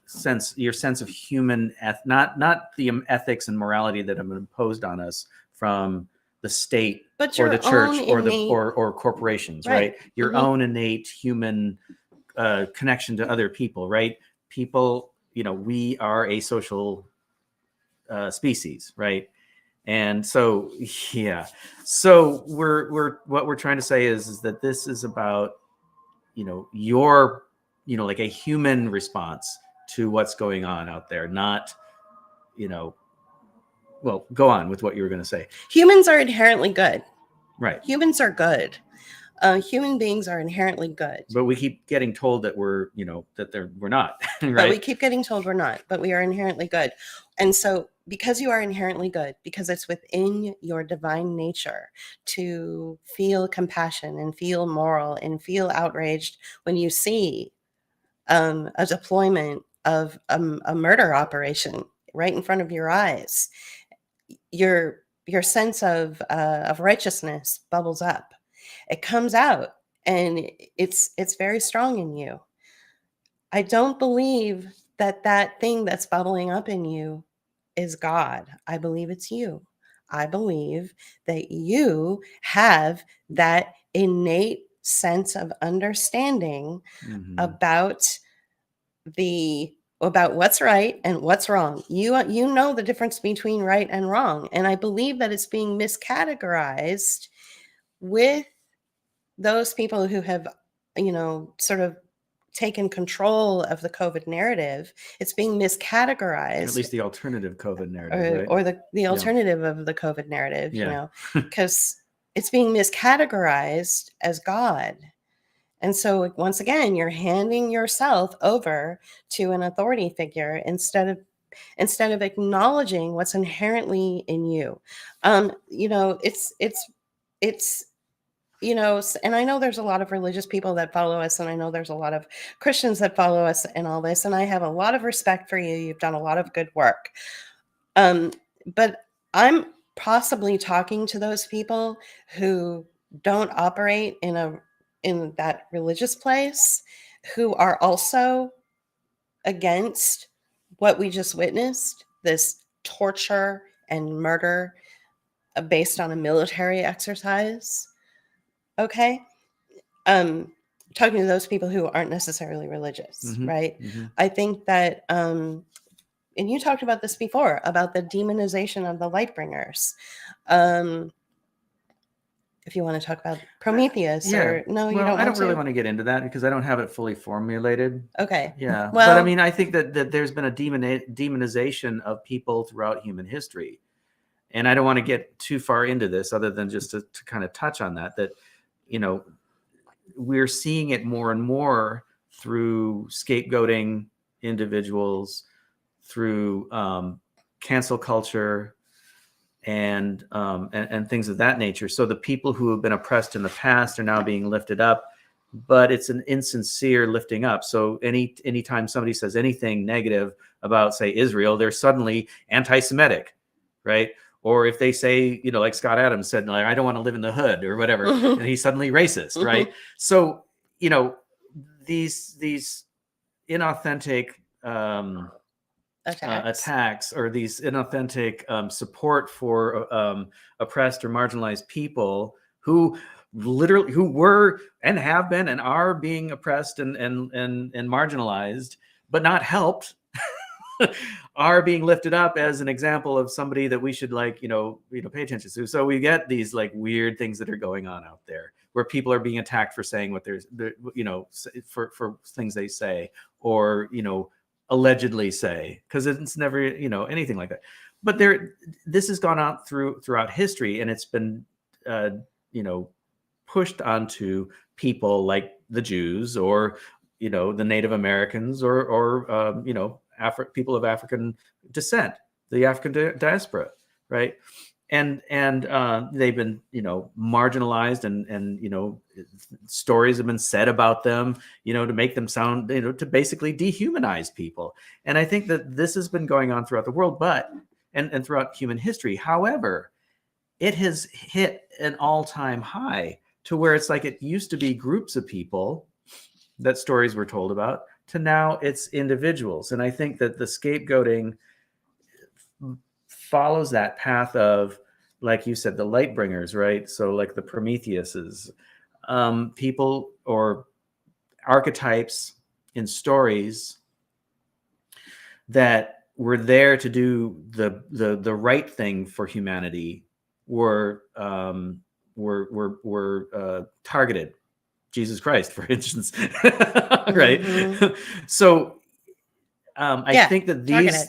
sense, your sense of human not the ethics and morality that have been imposed on us from the state But or your the church own or the innate- or corporations, right? Your Mhm. own innate human connection to other people, right? People, we are a social species, right? And so, yeah. So we're what we're trying to say is that this is about, your, like a human response to what's going on out there, not, well, go on with what you were going to say. Humans are inherently good. Right. Humans are good. Human beings are inherently good. But we keep getting told that we're not, right? But we keep getting told we're not, but we are inherently good. And so because you are inherently good, because it's within your divine nature to feel compassion and feel moral and feel outraged when you see a deployment of a murder operation right in front of your eyes, your sense of righteousness bubbles up. It comes out and it's very strong in you. I don't believe that thing that's bubbling up in you is God. I believe it's you. I believe that you have that innate sense of understanding Mhm. about what's right and what's wrong. You know the difference between right and wrong, and I believe that it's being miscategorized with those people who have, sort of taken control of the COVID narrative. It's being miscategorized, At least the alternative COVID narrative, right? or the alternative of the COVID narrative, Yeah. because it's being miscategorized as God. And so once again, you're handing yourself over to an authority figure instead of acknowledging what's inherently in you. It's and I know there's a lot of religious people that follow us, and I know there's a lot of Christians that follow us and all this, and I have a lot of respect for you. You've done a lot of good work. But I'm possibly talking to those people who don't operate in that religious place, who are also against what we just witnessed, this torture and murder based on a military exercise. Okay. Talking to those people who aren't necessarily religious, Mhm, right? mhm. I think that and you talked about this before, about the demonization of the light bringers. If you want to talk about Prometheus, or no, you well, don't I want don't really to? want to get into that because I don't have it fully formulated. Okay. Yeah. Well, but I mean, I think that there's been a demonization of people throughout human history. And I don't want to get too far into this other than just to kind of touch on that, we're seeing it more and more through scapegoating individuals, through cancel culture, and things of that nature. So the people who have been oppressed in the past are now being lifted up, but it's an insincere lifting up. So anytime somebody says anything negative about, say, Israel, they're suddenly anti-Semitic, right? Or if they say, like Scott Adams said, like, I don't want to live in the hood or whatever, and he's suddenly racist, right? So, these inauthentic attacks, or these inauthentic support for oppressed or marginalized people who literally who were and have been and are being oppressed and marginalized, but not helped, are being lifted up as an example of somebody that we should like, pay attention to. So we get these like weird things that are going on out there where people are being attacked for saying what they're for things they say or, allegedly say, because it's never, anything like that. But this has gone out throughout history, and it's been, pushed onto people like the Jews or, the Native Americans or people of African descent, the African diaspora, right? And they've been, marginalized and stories have been said about them, to make them sound, to basically dehumanize people. And I think that this has been going on throughout the world, and throughout human history. However, it has hit an all-time high to where it's like it used to be groups of people that stories were told about, to now it's individuals. And I think that the scapegoating follows that path of, like you said, the light bringers, right? So like the Prometheuses, people or archetypes in stories that were there to do the right thing for humanity were targeted. Jesus Christ, for instance, right? Mm-hmm. So I think that these,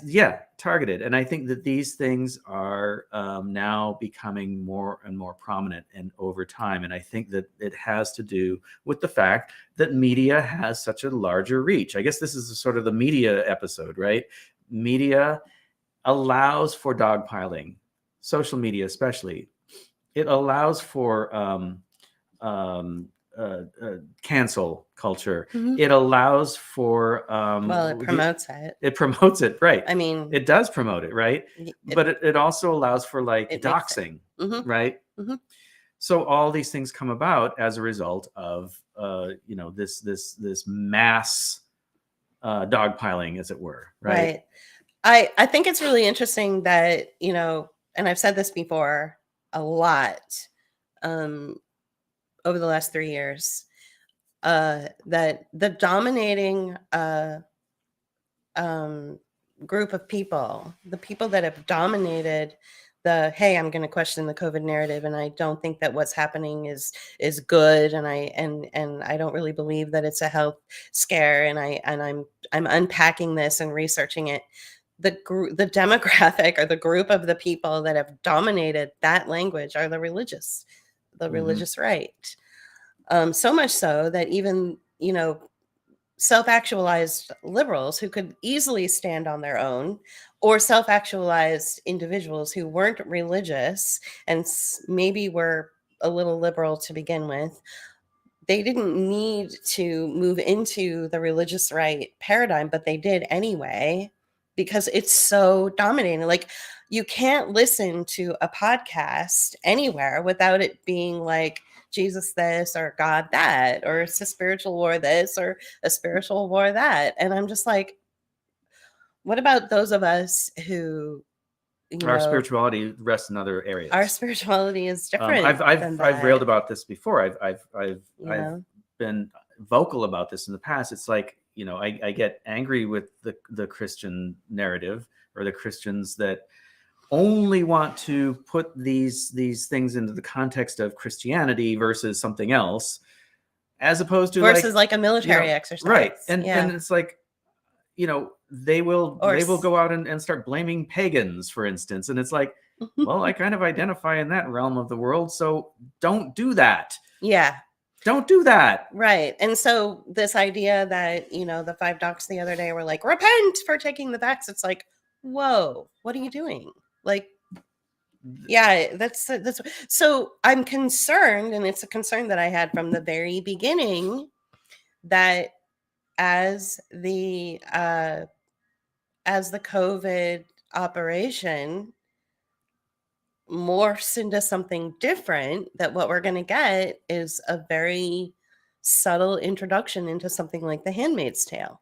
targeted. And I think that these things are now becoming more and more prominent and over time. And I think that it has to do with the fact that media has such a larger reach. I guess this is sort of the media episode, right? Media allows for dogpiling, social media especially. It allows for cancel culture. Mm-hmm. It allows for it promotes it. It promotes it, right? I mean, it does promote it, right? But it also allows for like doxing, mm-hmm. right? Mm-hmm. So all these things come about as a result of this mass dogpiling, as it were, right? I think it's really interesting that, and I've said this before a lot over the last 3 years, that the dominating group of people, the people that have dominated hey, I'm going to question the COVID narrative, and I don't think that what's happening is good, and I don't really believe that it's a health scare, and I'm unpacking this and researching it. The demographic or the group of the people that have dominated that language are the religious right. So much so that even, self-actualized liberals who could easily stand on their own, or self-actualized individuals who weren't religious and maybe were a little liberal to begin with, they didn't need to move into the religious right paradigm, but they did anyway, because it's so dominating. Like, you can't listen to a podcast anywhere without it being like Jesus this or God that, or it's a spiritual war this or a spiritual war that. And I'm just like, what about those of us who, our spirituality rests in other areas? Our spirituality is different. I've railed about this before. I've been vocal about this in the past. It's like, I get angry with the Christian narrative, or the Christians that only want to put these things into the context of Christianity versus something else, as opposed to versus like a military exercise, right? And it's like, they will go out and start blaming pagans, for instance, and it's like, well, I kind of identify in that realm of the world, so don't do that. Yeah. Don't do that. Right. And so this idea that, the 5 docs the other day were like, repent for taking the vax. It's like, whoa, what are you doing? Like, yeah, that's so I'm concerned, and it's a concern that I had from the very beginning, that as the COVID operation morphs into something different, that what we're going to get is a very subtle introduction into something like The Handmaid's Tale,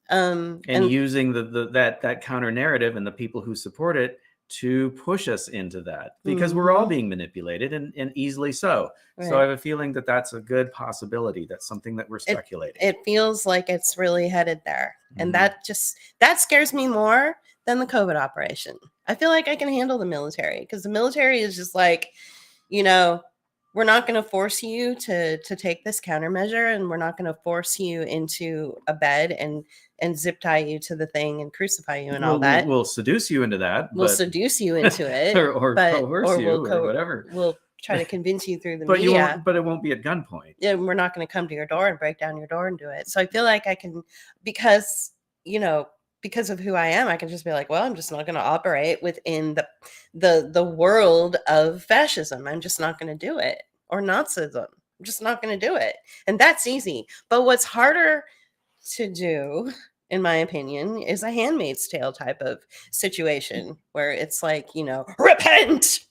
and using that counter narrative and the people who support it to push us into that, because we're all being manipulated, and easily so. Right. So I have a feeling that that's a good possibility. That's something that we're speculating. It feels like it's really headed there. And Mhm. that scares me more than the COVID operation. I feel like I can handle the military, because the military is just like, we're not going to force you to take this countermeasure, and we're not going to force you into a bed and zip tie you to the thing and crucify you and all that. We'll seduce you into that. We'll seduce you into it, or coerce you, or whatever. We'll try to convince you through the But media. But it won't be at gunpoint. Yeah, we're not going to come to your door and break down your door and do it. So I feel like I can, because of who I am, I can just be like, well, I'm just not going to operate within the world of fascism. I'm just not going to do it. Or Nazism. I'm just not going to do it. And that's easy. But what's harder to do, in my opinion, is a Handmaid's Tale type of situation where it's like, repent.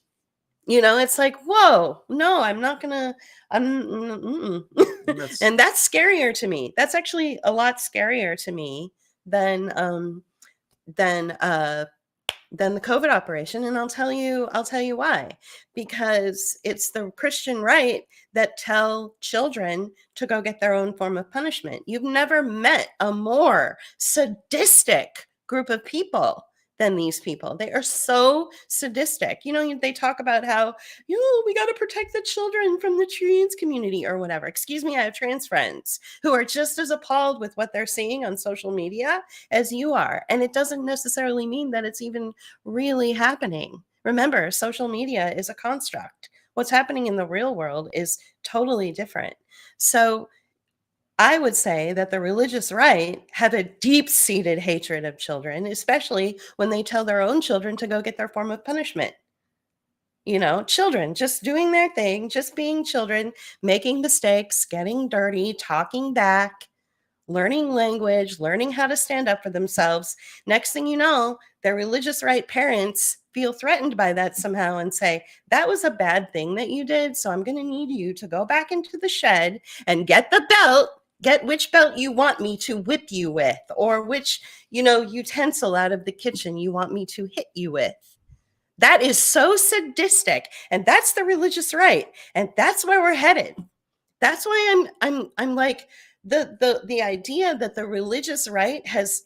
It's like, whoa, no, I'm not going to, and that's scarier to me. That's actually a lot scarier to me than the COVID operation. And I'll tell you why. Because it's the Christian right that tell children to go get their own form of punishment. You've never met a more sadistic group of people than these people. They are so sadistic. They talk about how, we got to protect the children from the trans community or whatever. Excuse me, I have trans friends who are just as appalled with what they're seeing on social media as you are. And it doesn't necessarily mean that it's even really happening. Remember, social media is a construct. What's happening in the real world is totally different. So I would say that the religious right have a deep-seated hatred of children, especially when they tell their own children to go get their form of punishment. Children just doing their thing, just being children, making mistakes, getting dirty, talking back, learning language, learning how to stand up for themselves. Next thing you know, their religious right parents feel threatened by that somehow and say, that was a bad thing that you did, so I'm going to need you to go back into the shed and get the belt. Get which belt you want me to whip you with, or which, utensil out of the kitchen you want me to hit you with. That is so sadistic. And that's the religious right. And that's where we're headed. That's why I'm like, the idea that the religious right has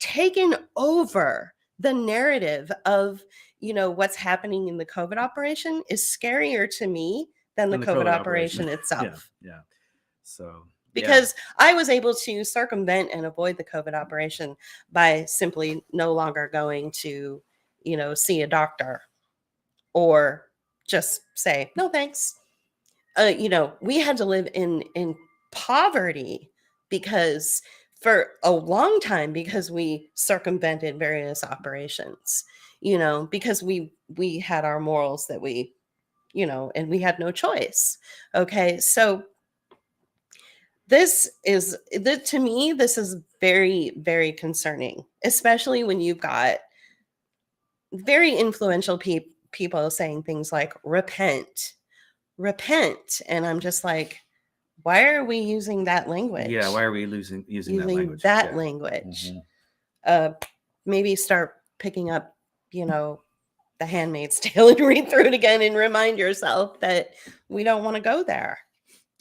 taken over the narrative of, what's happening in the COVID operation is scarier to me than the COVID operation itself. Yeah. So. Because I was able to circumvent and avoid the COVID operation by simply no longer going to, see a doctor or just say, no, thanks. We had to live in poverty for a long time because we circumvented various operations, because we had our morals that we, and we had no choice. Okay. So to me, this is very, very concerning, especially when you've got very influential people saying things like repent. And I'm just like, why are we using that language? Yeah, why are we using that language? Language. Maybe start picking up, The Handmaid's Tale and read through it again and remind yourself that we don't want to go there.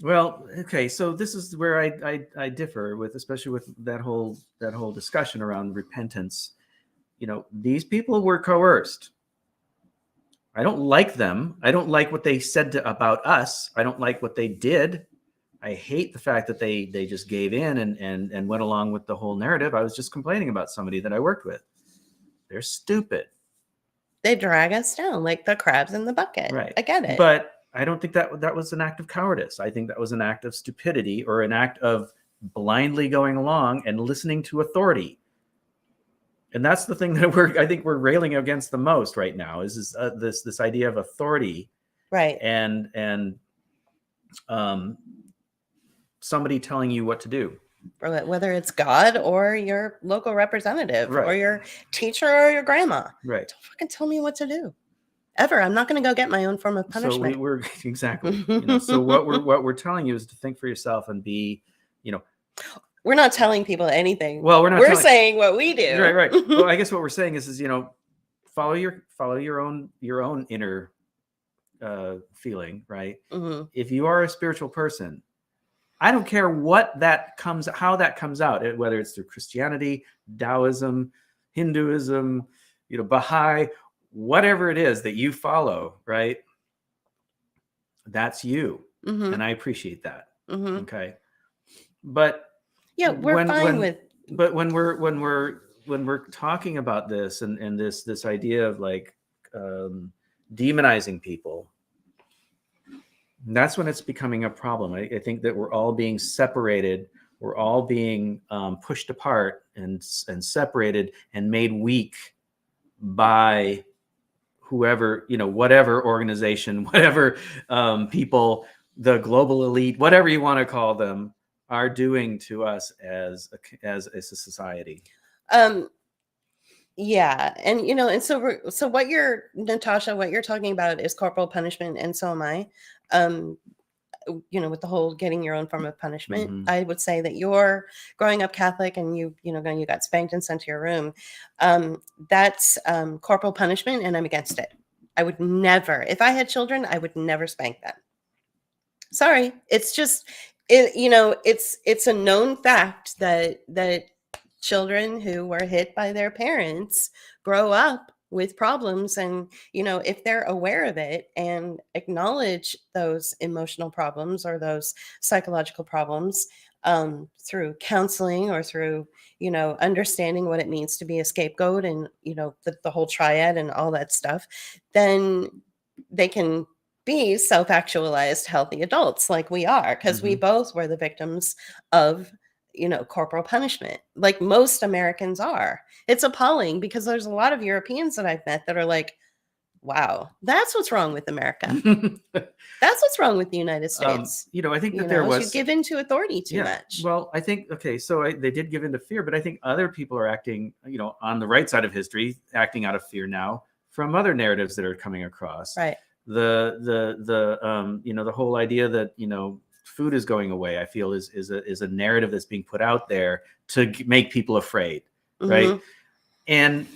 Well, okay, so this is where I differ with, especially with that whole discussion around repentance. These people were coerced. I don't like them. I don't like what they said about us. I don't like what they did. I hate the fact that they just gave in and went along with the whole narrative. I was just complaining about somebody that I worked with. They're stupid. They drag us down like the crabs in the bucket. Right. I get it. But I don't think that was an act of cowardice. I think that was an act of stupidity, or an act of blindly going along and listening to authority. And that's the thing that I think we're railing against the most right now is this idea of authority, right? And somebody telling you what to do, whether it's God or your local representative, right, or your teacher or your grandma, right? Don't fucking tell me what to do. Ever. I'm not going to go get my own form of punishment. So we're exactly. So what we're telling you is to think for yourself and be, We're not telling people anything. Well, we're saying what we do. Right. Well, I guess what we're saying is follow your own inner feeling, right? Mhm. If you are a spiritual person, I don't care how that comes out, whether it's through Christianity, Taoism, Hinduism, Baha'i, whatever it is that you follow, right? That's you. Mhm. And I appreciate that. Mhm. Okay. But Yeah, we're fine with. but when we're talking about this and this idea of like demonizing people, that's when it's becoming a problem. I think that we're all being separated. We're all being pushed apart and separated and made weak by whoever, whatever organization, whatever people, the global elite, whatever you want to call them, are doing to us as a society. Yeah, and and so what you're Natasha, what you're talking about is corporal punishment, and so am I. With the whole getting your own form of punishment, Mhm. I would say that you're growing up Catholic and you got spanked and sent to your room. That's corporal punishment, and I'm against it. I would never, if I had children, I would never spank them. Sorry, it's just it's a known fact that children who were hit by their parents grow up with problems, and if they're aware of it and acknowledge those emotional problems or those psychological problems through counseling or through understanding what it means to be a scapegoat, and the whole triad and all that stuff, then they can be self-actualized healthy adults like we are, because we both were the victims of corporal punishment, like most Americans are. It's appalling because there's a lot of Europeans that I've met that are like, wow, that's what's wrong with America. That's what's wrong with the United States. I think that there was, you give in to authority too much. Well, I think, okay, so they did give into fear, but I think other people are acting, on the right side of history, acting out of fear now from other narratives that are coming across. Right. The whole idea that food is going away, I feel is a narrative that's being put out there to make people afraid, right? And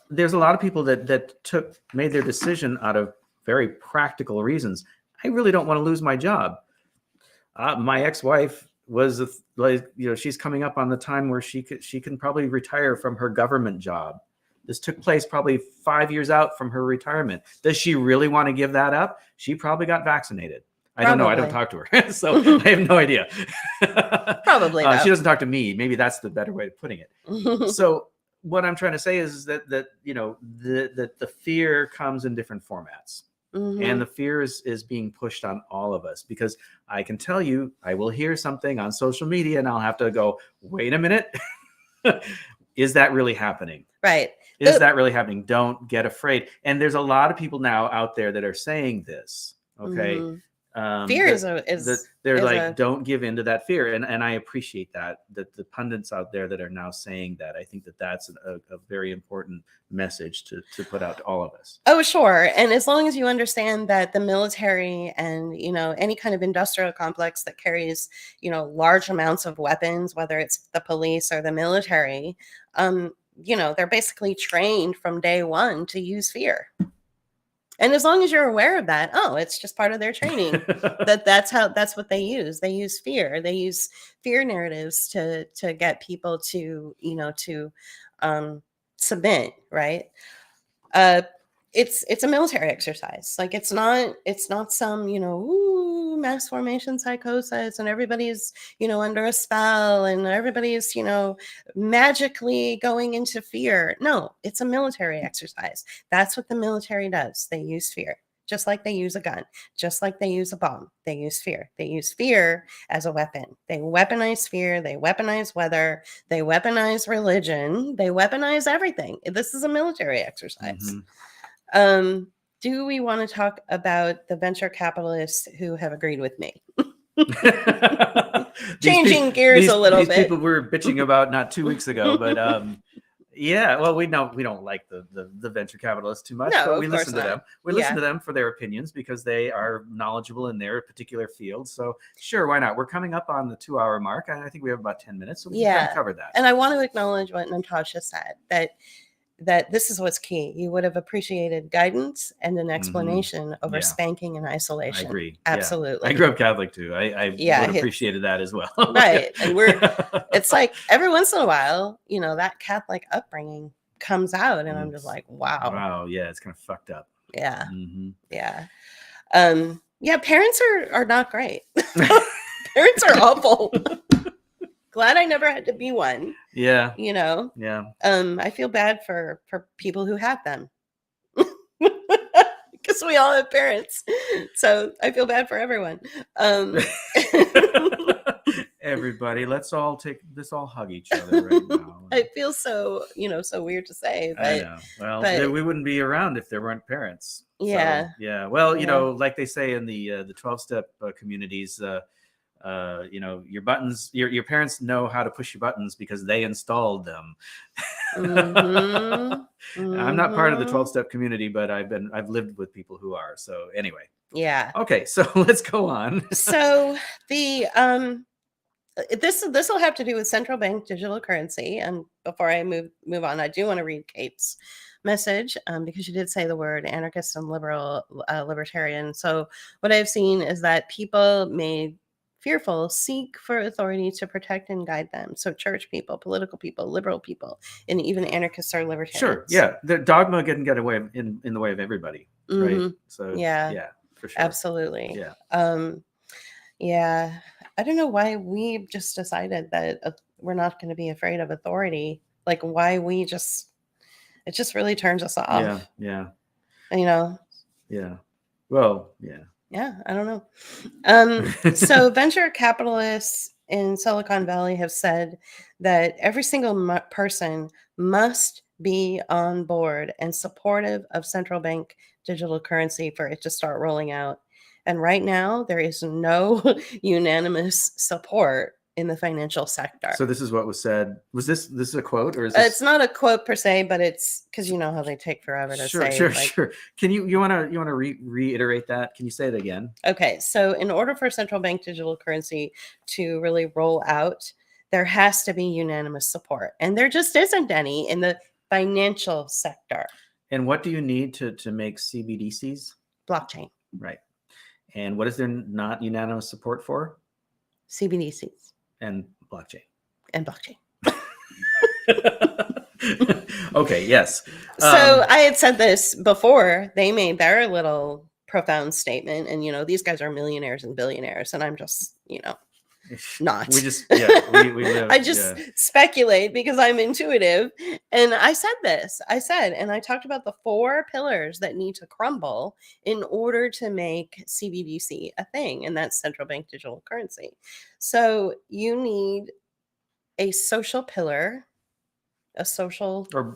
there's a lot of people that made their decision out of very practical reasons. I really don't want to lose my job. My ex-wife was she's coming up on the time where she can probably retire from her government job. This took place probably 5 years out from her retirement. Does she really want to give that up? She probably got vaccinated. I don't know. I don't talk to her, so I have no idea. Probably not. She doesn't talk to me. Maybe that's the better way of putting it. So what I'm trying to say is that the fear comes in different formats. And the fear is being pushed on all of us, because I can tell you, I will hear something on social media and I'll have to go, wait a minute. Is that really happening? Right. Is that really happening? Don't get afraid. And there's a lot of people now out there that are saying this. Okay. Fear don't give in to that fear. And I appreciate that the pundits out there that are now saying that. I think that's a very important message to put out to all of us. Oh, sure. And as long as you understand that the military and, any kind of industrial complex that carries, large amounts of weapons, whether it's the police or the military, they're basically trained from day one to use fear. And as long as you're aware of that, it's just part of their training. that's what they use. They use fear. They use fear narratives to get people to, submit, right? It's a military exercise. Like it's not some, mass formation psychosis and everybody's, under a spell and everybody's, magically going into fear. No, it's a military exercise. That's what the military does. They use fear. Just like they use a gun, just like they use a bomb, they use fear. They use fear as a weapon. They weaponize fear. They weaponize weather. They weaponize religion. They weaponize everything. This is a military exercise. Do we want to talk about the venture capitalists who have agreed with me? Changing gears a little bit. These people we were bitching about not 2 weeks ago, but yeah, well, we don't like the venture capitalists too much, but we listen to them. We listen to them for their opinions because they are knowledgeable in their particular field. So sure, why not? We're coming up on the 2-hour mark, and I think we have about 10 minutes, so we can kind of cover that. And I want to acknowledge what Natasha said, that that this is what's key. You would have appreciated guidance and an Mhm. explanation over Yeah. spanking and I isolation. agree. Yeah. Absolutely. I grew up Catholic too. I Yeah, would have his- appreciated that as well. Right. And it's like every once in a while, that Catholic upbringing comes out, and I'm just like, wow. Wow. Yeah, it's kind of fucked up. Yeah. Mhm. Yeah. Yeah, parents are not great. Parents are awful. Glad I never had to be one. Yeah. Yeah. I feel bad for people who have them. Because we all have parents. So I feel bad for everyone. Everybody, let's all hug each other right now. I feel so, so weird to say, but I know. Well, but- we wouldn't be around if there weren't parents. Yeah. So, yeah. Well, Yeah. like they say in the 12-step communities, your buttons, your parents know how to push your buttons because they installed them. Mhm. I'm not part of the Mhm. 12-step community, but I've lived with people who are. So anyway. Yeah. Okay, so let's go on. So the this will have to do with central bank digital currency. And before I move on, I do want to read Kate's message because you did say the word anarchist and libertarian. So what I've seen is that people made fearful seek for authority to protect and guide them. So church people, political people, liberal people, and even anarchists are libertarians. Sure. Yeah. The dogma can get away in the way of everybody. Right. Mhm. So Yeah. for sure. Absolutely. Yeah. Yeah. I don't know why we just decided that we're not going to be afraid of authority. Like why it just really turns us off. Yeah. Yeah. Well, yeah. Yeah. I don't know. So venture capitalists in Silicon Valley have said that every single person must be on board and supportive of central bank digital currency for it to start rolling out. And right now, there is no unanimous support in the financial sector. So this is what was said. Was this a quote or is this? It's not a quote per se, but it's because you know how they take forever to say. Sure. Can you want to reiterate that? Can you say it again? Okay. So in order for central bank digital currency to really roll out, there has to be unanimous support. And there just isn't any in the financial sector. And what do you need to make CBDCs? Blockchain. Right. And what is there not unanimous support for? CBDCs. And blockchain. And blockchain. Okay, yes. So I had said this before they made their little profound statement. And, these guys are millionaires and billionaires. And I'm just, not. We just, we live. I just speculate because I'm intuitive. And I said, and I talked about the 4 pillars that need to crumble in order to make CBDC a thing. And that's central bank digital currency. So you need a social pillar, Or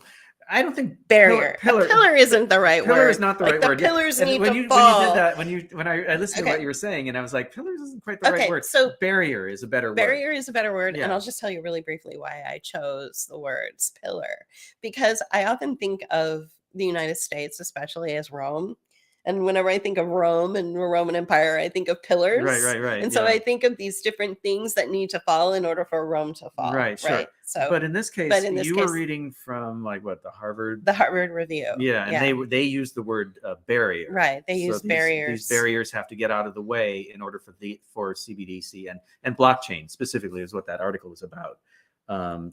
I don't think barrier. Pillar isn't the right word. Pillar is not the right word. Pillars And need when to you fall. did that, when I listened to what you were saying, and I was like, pillars isn't quite the right word. So barrier is a better word. Barrier is a better word. Yeah. And I'll just tell you really briefly why I chose the words pillar. Because I often think of the United States, especially as Rome. And whenever I think of Rome and the Roman Empire, I think of pillars. Right. And so I think of these different things that need to fall in order for Rome to fall. Right, sure. Right. So, but in this case, you were reading from the Harvard Review. Yeah, and they use the word barrier. Right. They use barriers. These barriers have to get out of the way in order for CBDC and blockchain specifically is what that article is about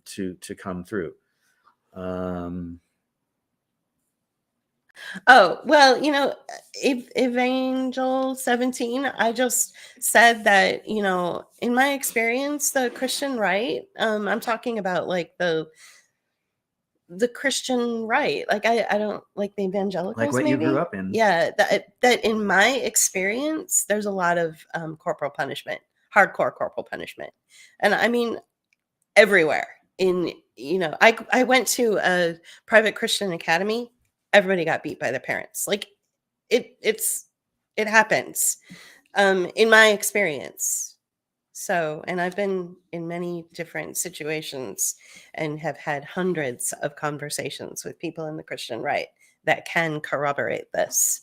to come through. Oh, well, Evangel 17, I just said that, in my experience, the Christian right, I'm talking about like the Christian right. Like I don't like the evangelicals. Like what maybe? You grew up in. Yeah. That in my experience, there's a lot of corporal punishment, hardcore corporal punishment. And I mean, everywhere I went to a private Christian academy. Everybody got beat by their parents. Like it happens in my experience. So, and I've been in many different situations and have had hundreds of conversations with people in the Christian right that can corroborate this.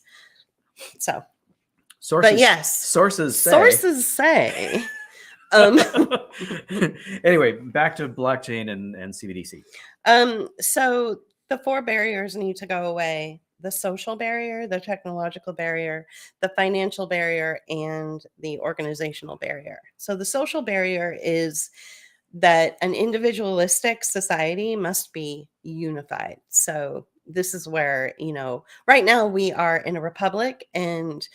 So, sources, but yes, sources say. Anyway, back to blockchain and CBDC. So the 4 barriers need to go away: the social barrier, the technological barrier, the financial barrier, and the organizational barrier. So the social barrier is that an individualistic society must be unified. So this is where, right now we are in a republic, and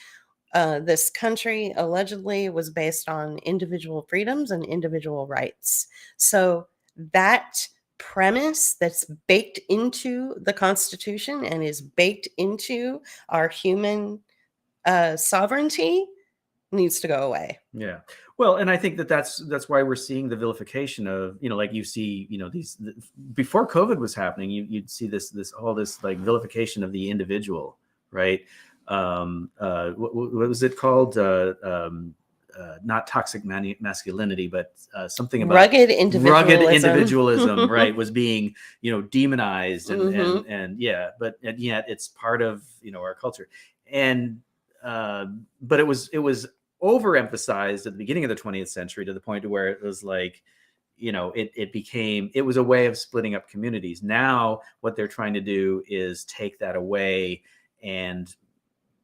this country allegedly was based on individual freedoms and individual rights. So that premise that's baked into the Constitution and is baked into our human sovereignty needs to go away. Yeah. Well, and I think that's why we're seeing the vilification of, like you see, before COVID was happening, you'd see this like vilification of the individual, right? What was it called? Not toxic masculinity, but something about rugged individualism, right, was being, demonized Mhm. and yet it's part of, our culture. And but it was overemphasized at the beginning of the 20th century to the point to where it was like, it was a way of splitting up communities. Now what they're trying to do is take that away, and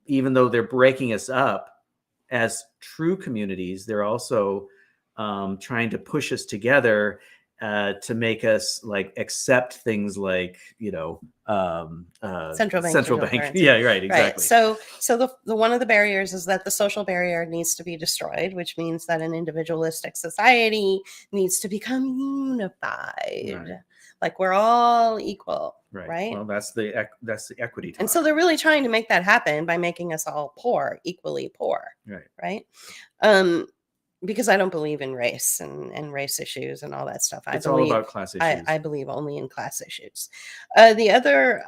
even though they're breaking us up as true communities, they're also trying to push us together to make us like accept things like, central bank. Currency. Yeah, right, exactly. Right. So the one of the barriers is that the social barrier needs to be destroyed, which means that an individualistic society needs to become unified. Right. Like we're all equal. Right. Well, that's the equity talk. And so they're really trying to make that happen by making us all poor, equally poor. Right. Because I don't believe in race and race issues and all that stuff. It's all about class issues. I believe only in class issues. The other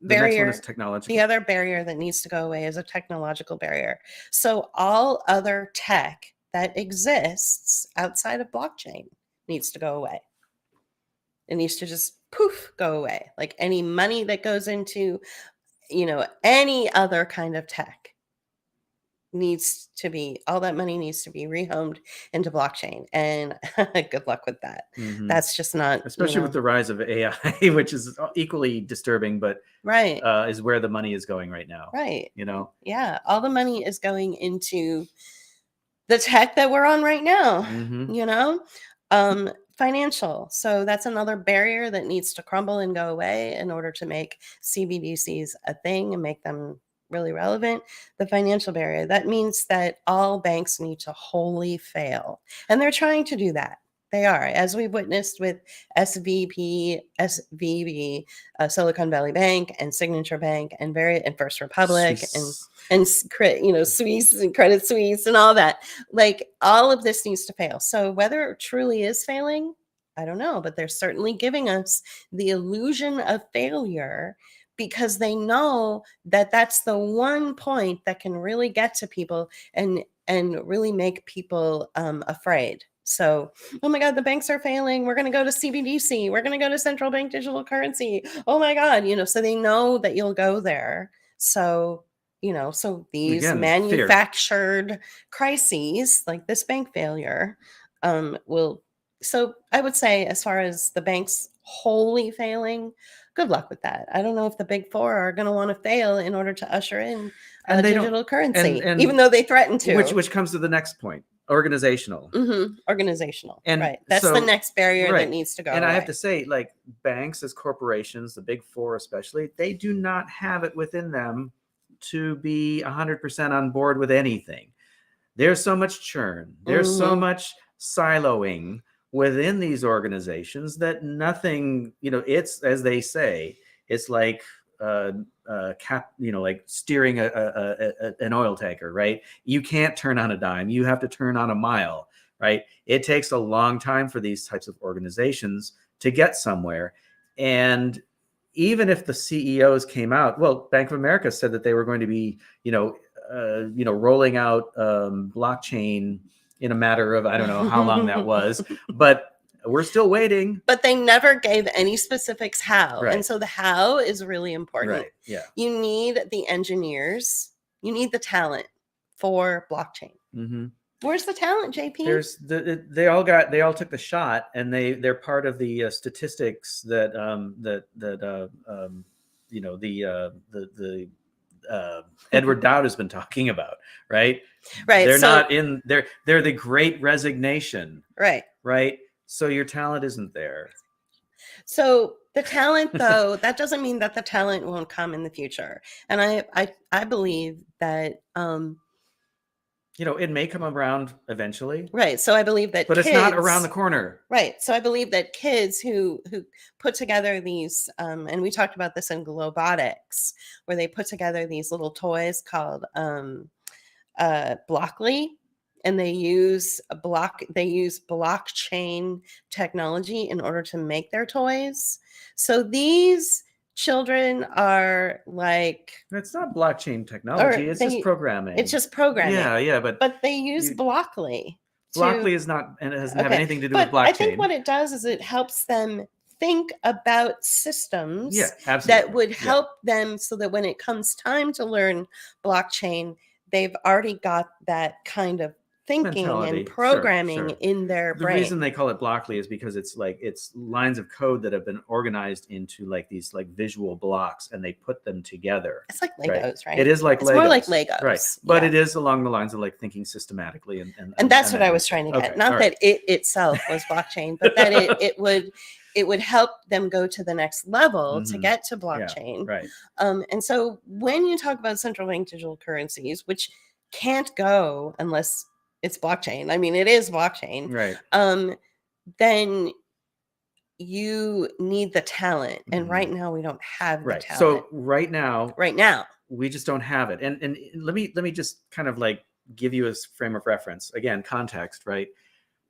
barrier, is technological. The other barrier that needs to go away is a technological barrier. So all other tech that exists outside of blockchain needs to go away. It needs to just poof, go away. Like any money that goes into, any other kind of tech all that money needs to be rehomed into blockchain, and good luck with that. Mm-hmm. That's just not, especially with the rise of AI, which is equally disturbing, but right, is where the money is going right now. Right. Yeah, all the money is going into the tech that we're on right now. Mm-hmm. Financial. So that's another barrier that needs to crumble and go away in order to make CBDCs a thing and make them really relevant. The financial barrier. That means that all banks need to wholly fail. And they're trying to do that. They are, as we've witnessed with SVB, Silicon Valley Bank, and Signature Bank, and First Republic, Swiss. and Suisse and Credit Suisse, and all that. Like all of this needs to fail. So whether it truly is failing, I don't know, but they're certainly giving us the illusion of failure, because they know that that's the one point that can really get to people and really make people afraid. So, oh my God, the banks are failing. We're going to go to CBDC. We're going to go to central bank digital currency. Oh my God, so they know that you'll go there. So, so these manufactured crises like this bank failure will. So I would say, as far as the banks wholly failing, good luck with that. I don't know if the big four are going to want to fail in order to usher in digital currency, and even though they threaten to. Which comes to the next point. Organizational. Mm-hmm. Organizational. And right. That's the next barrier that needs to go And away. I have to say, like, banks as corporations, the big four especially, they do not have it within them to be 100% on board with anything. There's so much churn. There's so much siloing within these organizations that nothing, it's, as they say, it's like like steering an oil tanker, right? You can't turn on a dime. You have to turn on a mile, right? It takes a long time for these types of organizations to get somewhere. And even if the CEOs came out, well, Bank of America said that they were going to be, rolling out blockchain in a matter of, I don't know how long that was, but we're still waiting. But they never gave any specifics how. Right. And so the how is really important. Right. Yeah. You need the engineers, you need the talent for blockchain. Mm-hmm. Where's the talent, JP? They all took the shot, and they're part of the statistics that Edward Dowd has been talking about, right? Right. They're so, not in. They're the Great Resignation, right. right? So your talent isn't there. So the talent, though, that doesn't mean that the talent won't come in the future. And I believe that it may come around eventually. Right. So I believe that but kids, it's not around the corner. Right. So I believe that kids who put together these, and we talked about this in Globotics, where they put together these little toys called Blockly, and they use blockchain technology in order to make their toys. So these children are like, it's not blockchain technology, it's just programming. It's just programming. Yeah, but they use Blockly. Blockly is not, and it doesn't have anything to do with blockchain. I think what it does is it helps them think about systems absolutely. that would help them, so that when it comes time to learn blockchain, they've already got that kind of thinking and programming in their brain. The reason they call it Blockly is because it's lines of code that have been organized into these visual blocks, and they put them together. It's like Legos, right? It is like Legos. It's more like Legos. Right. But it is along the lines of thinking systematically. And that's what I was trying to get. Not that it itself was blockchain, but that it would help them go to the next level to get to blockchain. Yeah, right. And so when you talk about central bank digital currencies, which can't go unless it's blockchain. I mean, it is blockchain. Right. Then you need the talent. And right now we don't have the talent. So right now we just don't have it. And let me just kind of give you a frame of reference. Again, context, right?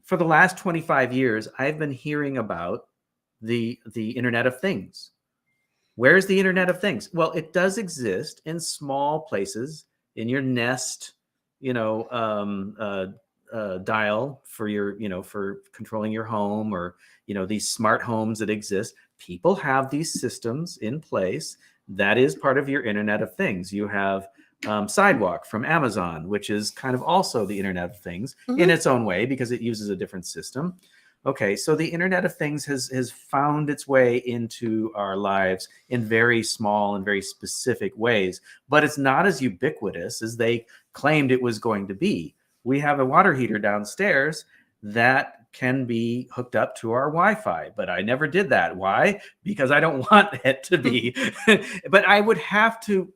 For the last 25 years, I've been hearing about the Internet of Things. Where's the Internet of Things? Well, it does exist in small places, in your Nest, dial for your, for controlling your home, or, these smart homes that exist. People have these systems in place. That is part of your Internet of Things. You have Sidewalk from Amazon, which is kind of also the Internet of Things in its own way, because it uses a different system. Okay, so the Internet of Things has found its way into our lives in very small and very specific ways, but it's not as ubiquitous as they claimed it was going to be. We have a water heater downstairs that can be hooked up to our Wi-Fi, but I never did that. Why? Because I don't want it to be. But I would have to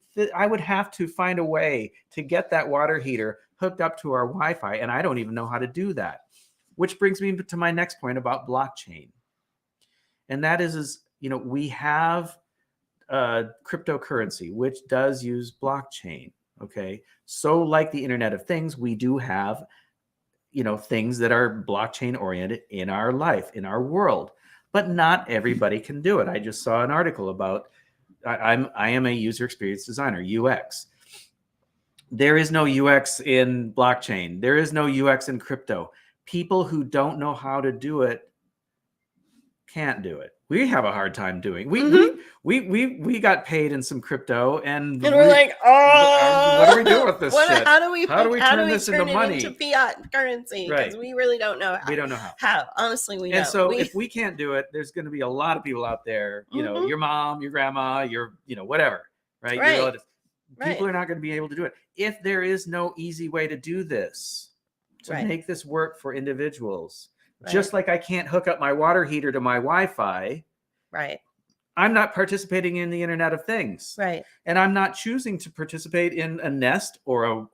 find a way to get that water heater hooked up to our Wi-Fi, and I don't even know how to do that. Which brings me to my next point about blockchain. And that is we have cryptocurrency, which does use blockchain. Okay. So like the Internet of Things, we do have, things that are blockchain oriented in our life, in our world, but not everybody can do it. I just saw an article about, I am a user experience designer, UX. There is no UX in blockchain. There is no UX in crypto. People who don't know how to do it can't do it. We have a hard time doing. We got paid in some crypto, and we're like, oh, what do we do with this shit? How do we turn this into money? Into fiat currency? Because we really don't know how. We don't know how. How? Honestly, we don't. And so if we can't do it, there's going to be a lot of people out there, your mom, your grandma, your, whatever, right? Your relatives. People are not going to be able to do it. If there is no easy way to do this, to make this work for individuals. Just like I can't hook up my water heater to my Wi-Fi. Right. I'm not participating in the Internet of Things. Right. And I'm not choosing to participate in a Nest or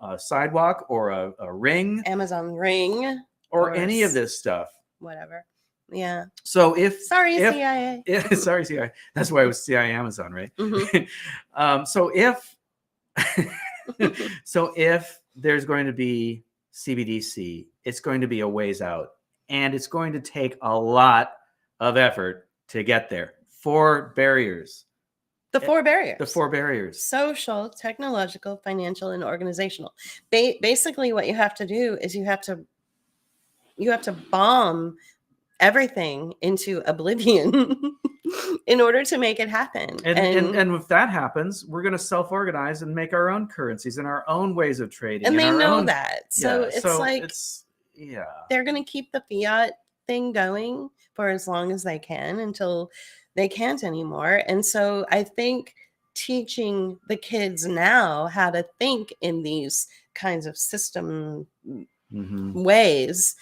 a Sidewalk or a Ring. Amazon Ring. Or any of this stuff. Whatever. Yeah. So Sorry, CIA. Sorry, CIA. That's why it was CIA Amazon, right? So if there's going to be CBDC, it's going to be a ways out, and it's going to take a lot of effort to get there. 4 barriers. The 4 barriers. The 4 barriers. Social, technological, financial, and organizational. Basically, what you have to do is you have to bomb everything into oblivion in order to make it happen. And if that happens, we're going to self-organize and make our own currencies and our own ways of trading. And they our know own, that. So yeah, it's like they're going to keep the fiat thing going for as long as they can until they can't anymore. And so I think teaching the kids now how to think in these kinds of system ways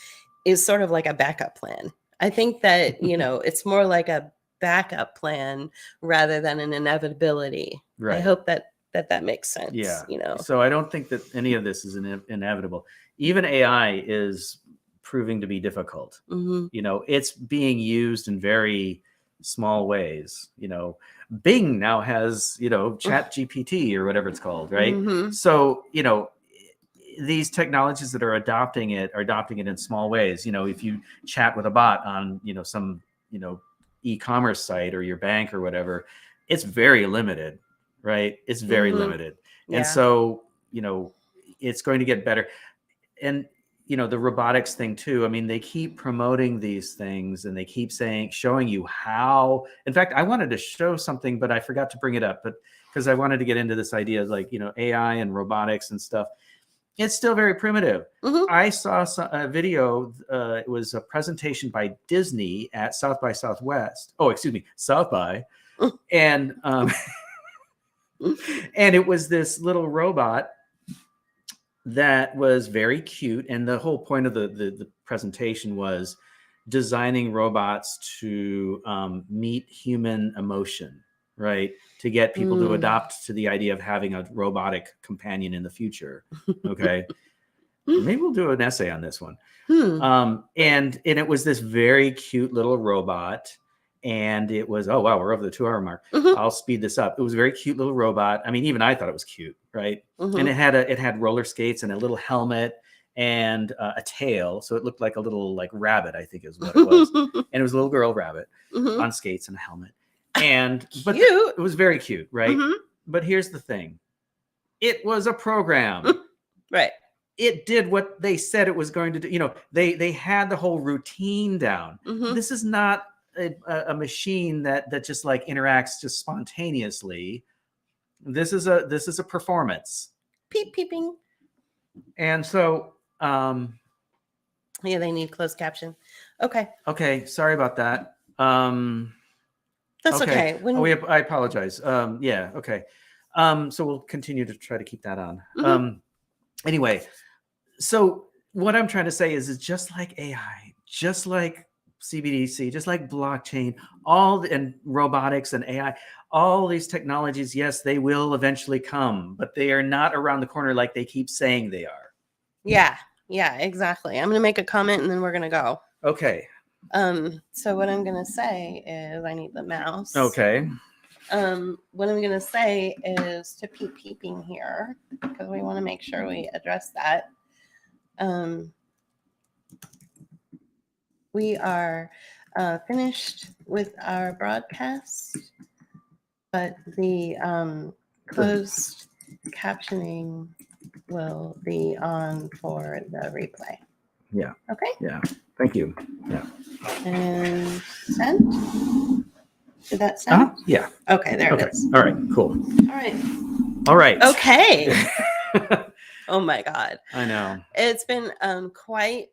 is sort of like a backup plan. I think that, it's more like a backup plan rather than an inevitability. Right. I hope that makes sense. Yeah. So I don't think that any of this is inevitable. Even AI is proving to be difficult. It's being used in very small ways. Bing now has, Chat GPT or whatever it's called, right? So, these technologies that are adopting it in small ways. If you chat with a bot on, some, e-commerce site or your bank or whatever, it's very limited, right? It's very limited. Yeah. And so, it's going to get better. And, the robotics thing too. I mean, they keep promoting these things and they keep showing you how. In fact, I wanted to show something, but I forgot to bring it up. But because I wanted to get into this idea of AI and robotics and stuff. It's still very primitive. I saw a video. It was a presentation by Disney at South by Southwest. Oh, excuse me, South by, and and it was this little robot that was very cute. And the whole point of the presentation was designing robots to meet human emotion, right? To get people to adopt to the idea of having a robotic companion in the future. Okay. Maybe we'll do an essay on this one. And it was this very cute little robot. And it was, oh, wow, we're over the 2-hour mark. I'll speed this up. It was a very cute little robot. I mean, even I thought it was cute, right? And it had roller skates and a little helmet and a tail. So it looked like a little rabbit, I think is what it was. And it was a little girl rabbit on skates and a helmet. But it was very cute, right? But here's the thing. It was a program. Right. It did what they said it was going to do. They had the whole routine down. This is not a machine that just interacts just spontaneously. This is a performance. Peeping. And so yeah, they need closed caption. Okay, sorry about that. That's okay. I apologize. Yeah, okay. So we'll continue to try to keep that on. Anyway, so what I'm trying to say is just like AI, just like CBDC, just like blockchain, and robotics and AI, all these technologies, yes, they will eventually come, but they are not around the corner like they keep saying they are. Yeah, exactly. I'm going to make a comment and then we're going to go. Okay. So what I'm going to say is I need the mouse. Okay. What I'm going to say is to peeping here because we want to make sure we address that. We are finished with our broadcast, but the closed captioning will be on for the replay. Yeah. Okay. Yeah. Thank you. Yeah. And send. Did that send? Yeah. Okay, there it is. All right, cool. All right. Okay. Oh my God. I know. It's been quite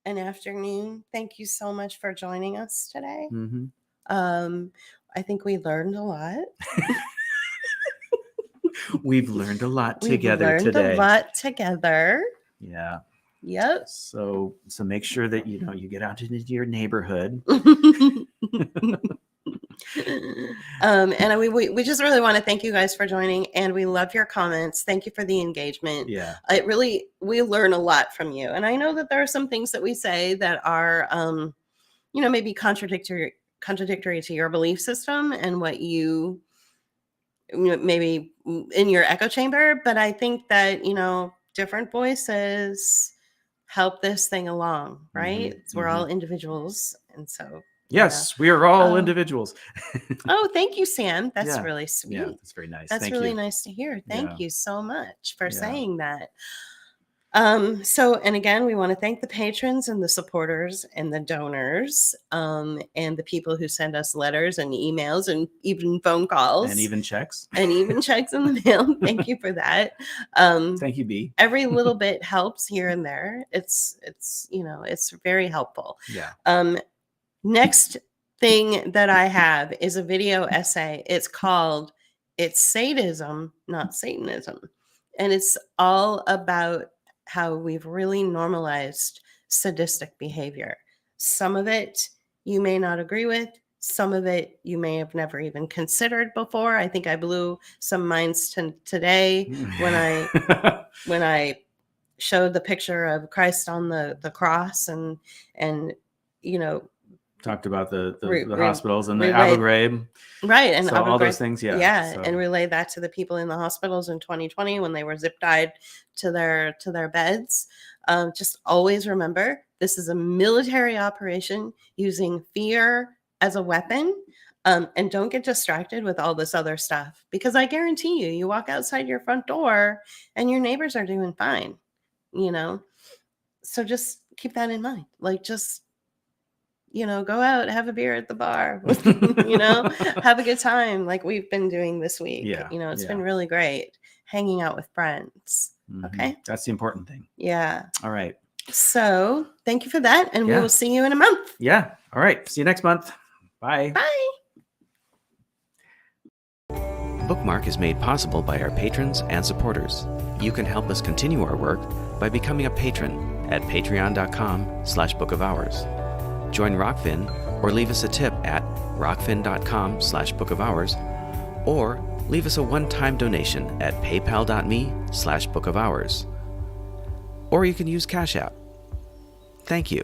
an afternoon. Thank you so much for joining us today. I think we learned a lot. We've learned a lot together today. We've learned a lot together. Yeah. Yep. So make sure that you get out into your neighborhood. And we just really want to thank you guys for joining, and we love your comments. Thank you for the engagement. Yeah. We learn a lot from you. And I know that there are some things that we say that are maybe contradictory to your belief system and what you maybe in your echo chamber, but I think that different voices help this thing along, right? We're all individuals, and so yes, we are all individuals. Oh, thank you, Sam. That's really sweet. Yeah, that's very nice. That's really nice to hear. Thank you so much for saying that. And again, we want to thank the patrons and the supporters and the donors, and the people who send us letters and emails and even phone calls And even checks. and even checks in the mail. Thank you for that. Thank you, B. Every little bit helps here and there. It's very helpful. Yeah. Next thing that I have is a video essay. It's called "It's Sadism, Not Satanism," and it's all about how we've really normalized sadistic behavior. Some of it you may not agree with. Some of it you may have never even considered before. I think I blew some minds today when I showed the picture of Christ on the cross and talked about the Re- hospitals and the relay- Abu Ghraib. right, and So Abu all those Ghraib. things, yeah. So- and relay that to the people in the hospitals in 2020 when they were zip tied to their beds. Just always remember, this is a military operation using fear as a weapon. And don't get distracted with all this other stuff, because I guarantee you walk outside your front door and your neighbors are doing fine, So just keep that in mind. Like, just go out, have a beer at the bar, have a good time like we've been doing this week. Yeah, It's been really great hanging out with friends. Okay. That's the important thing. Yeah. All right. So thank you for that. And we Yeah. will see you in a month. Yeah. All right. See you next month. Bye. Bye. Bookmark is made possible by our patrons and supporters. You can help us continue our work by becoming a patron at patreon.com/bookofhours. Join Rockfin or leave us a tip at rockfin.com/bookofhours, or leave us a one-time donation at paypal.me/bookofhours. Or you can use Cash App. Thank you.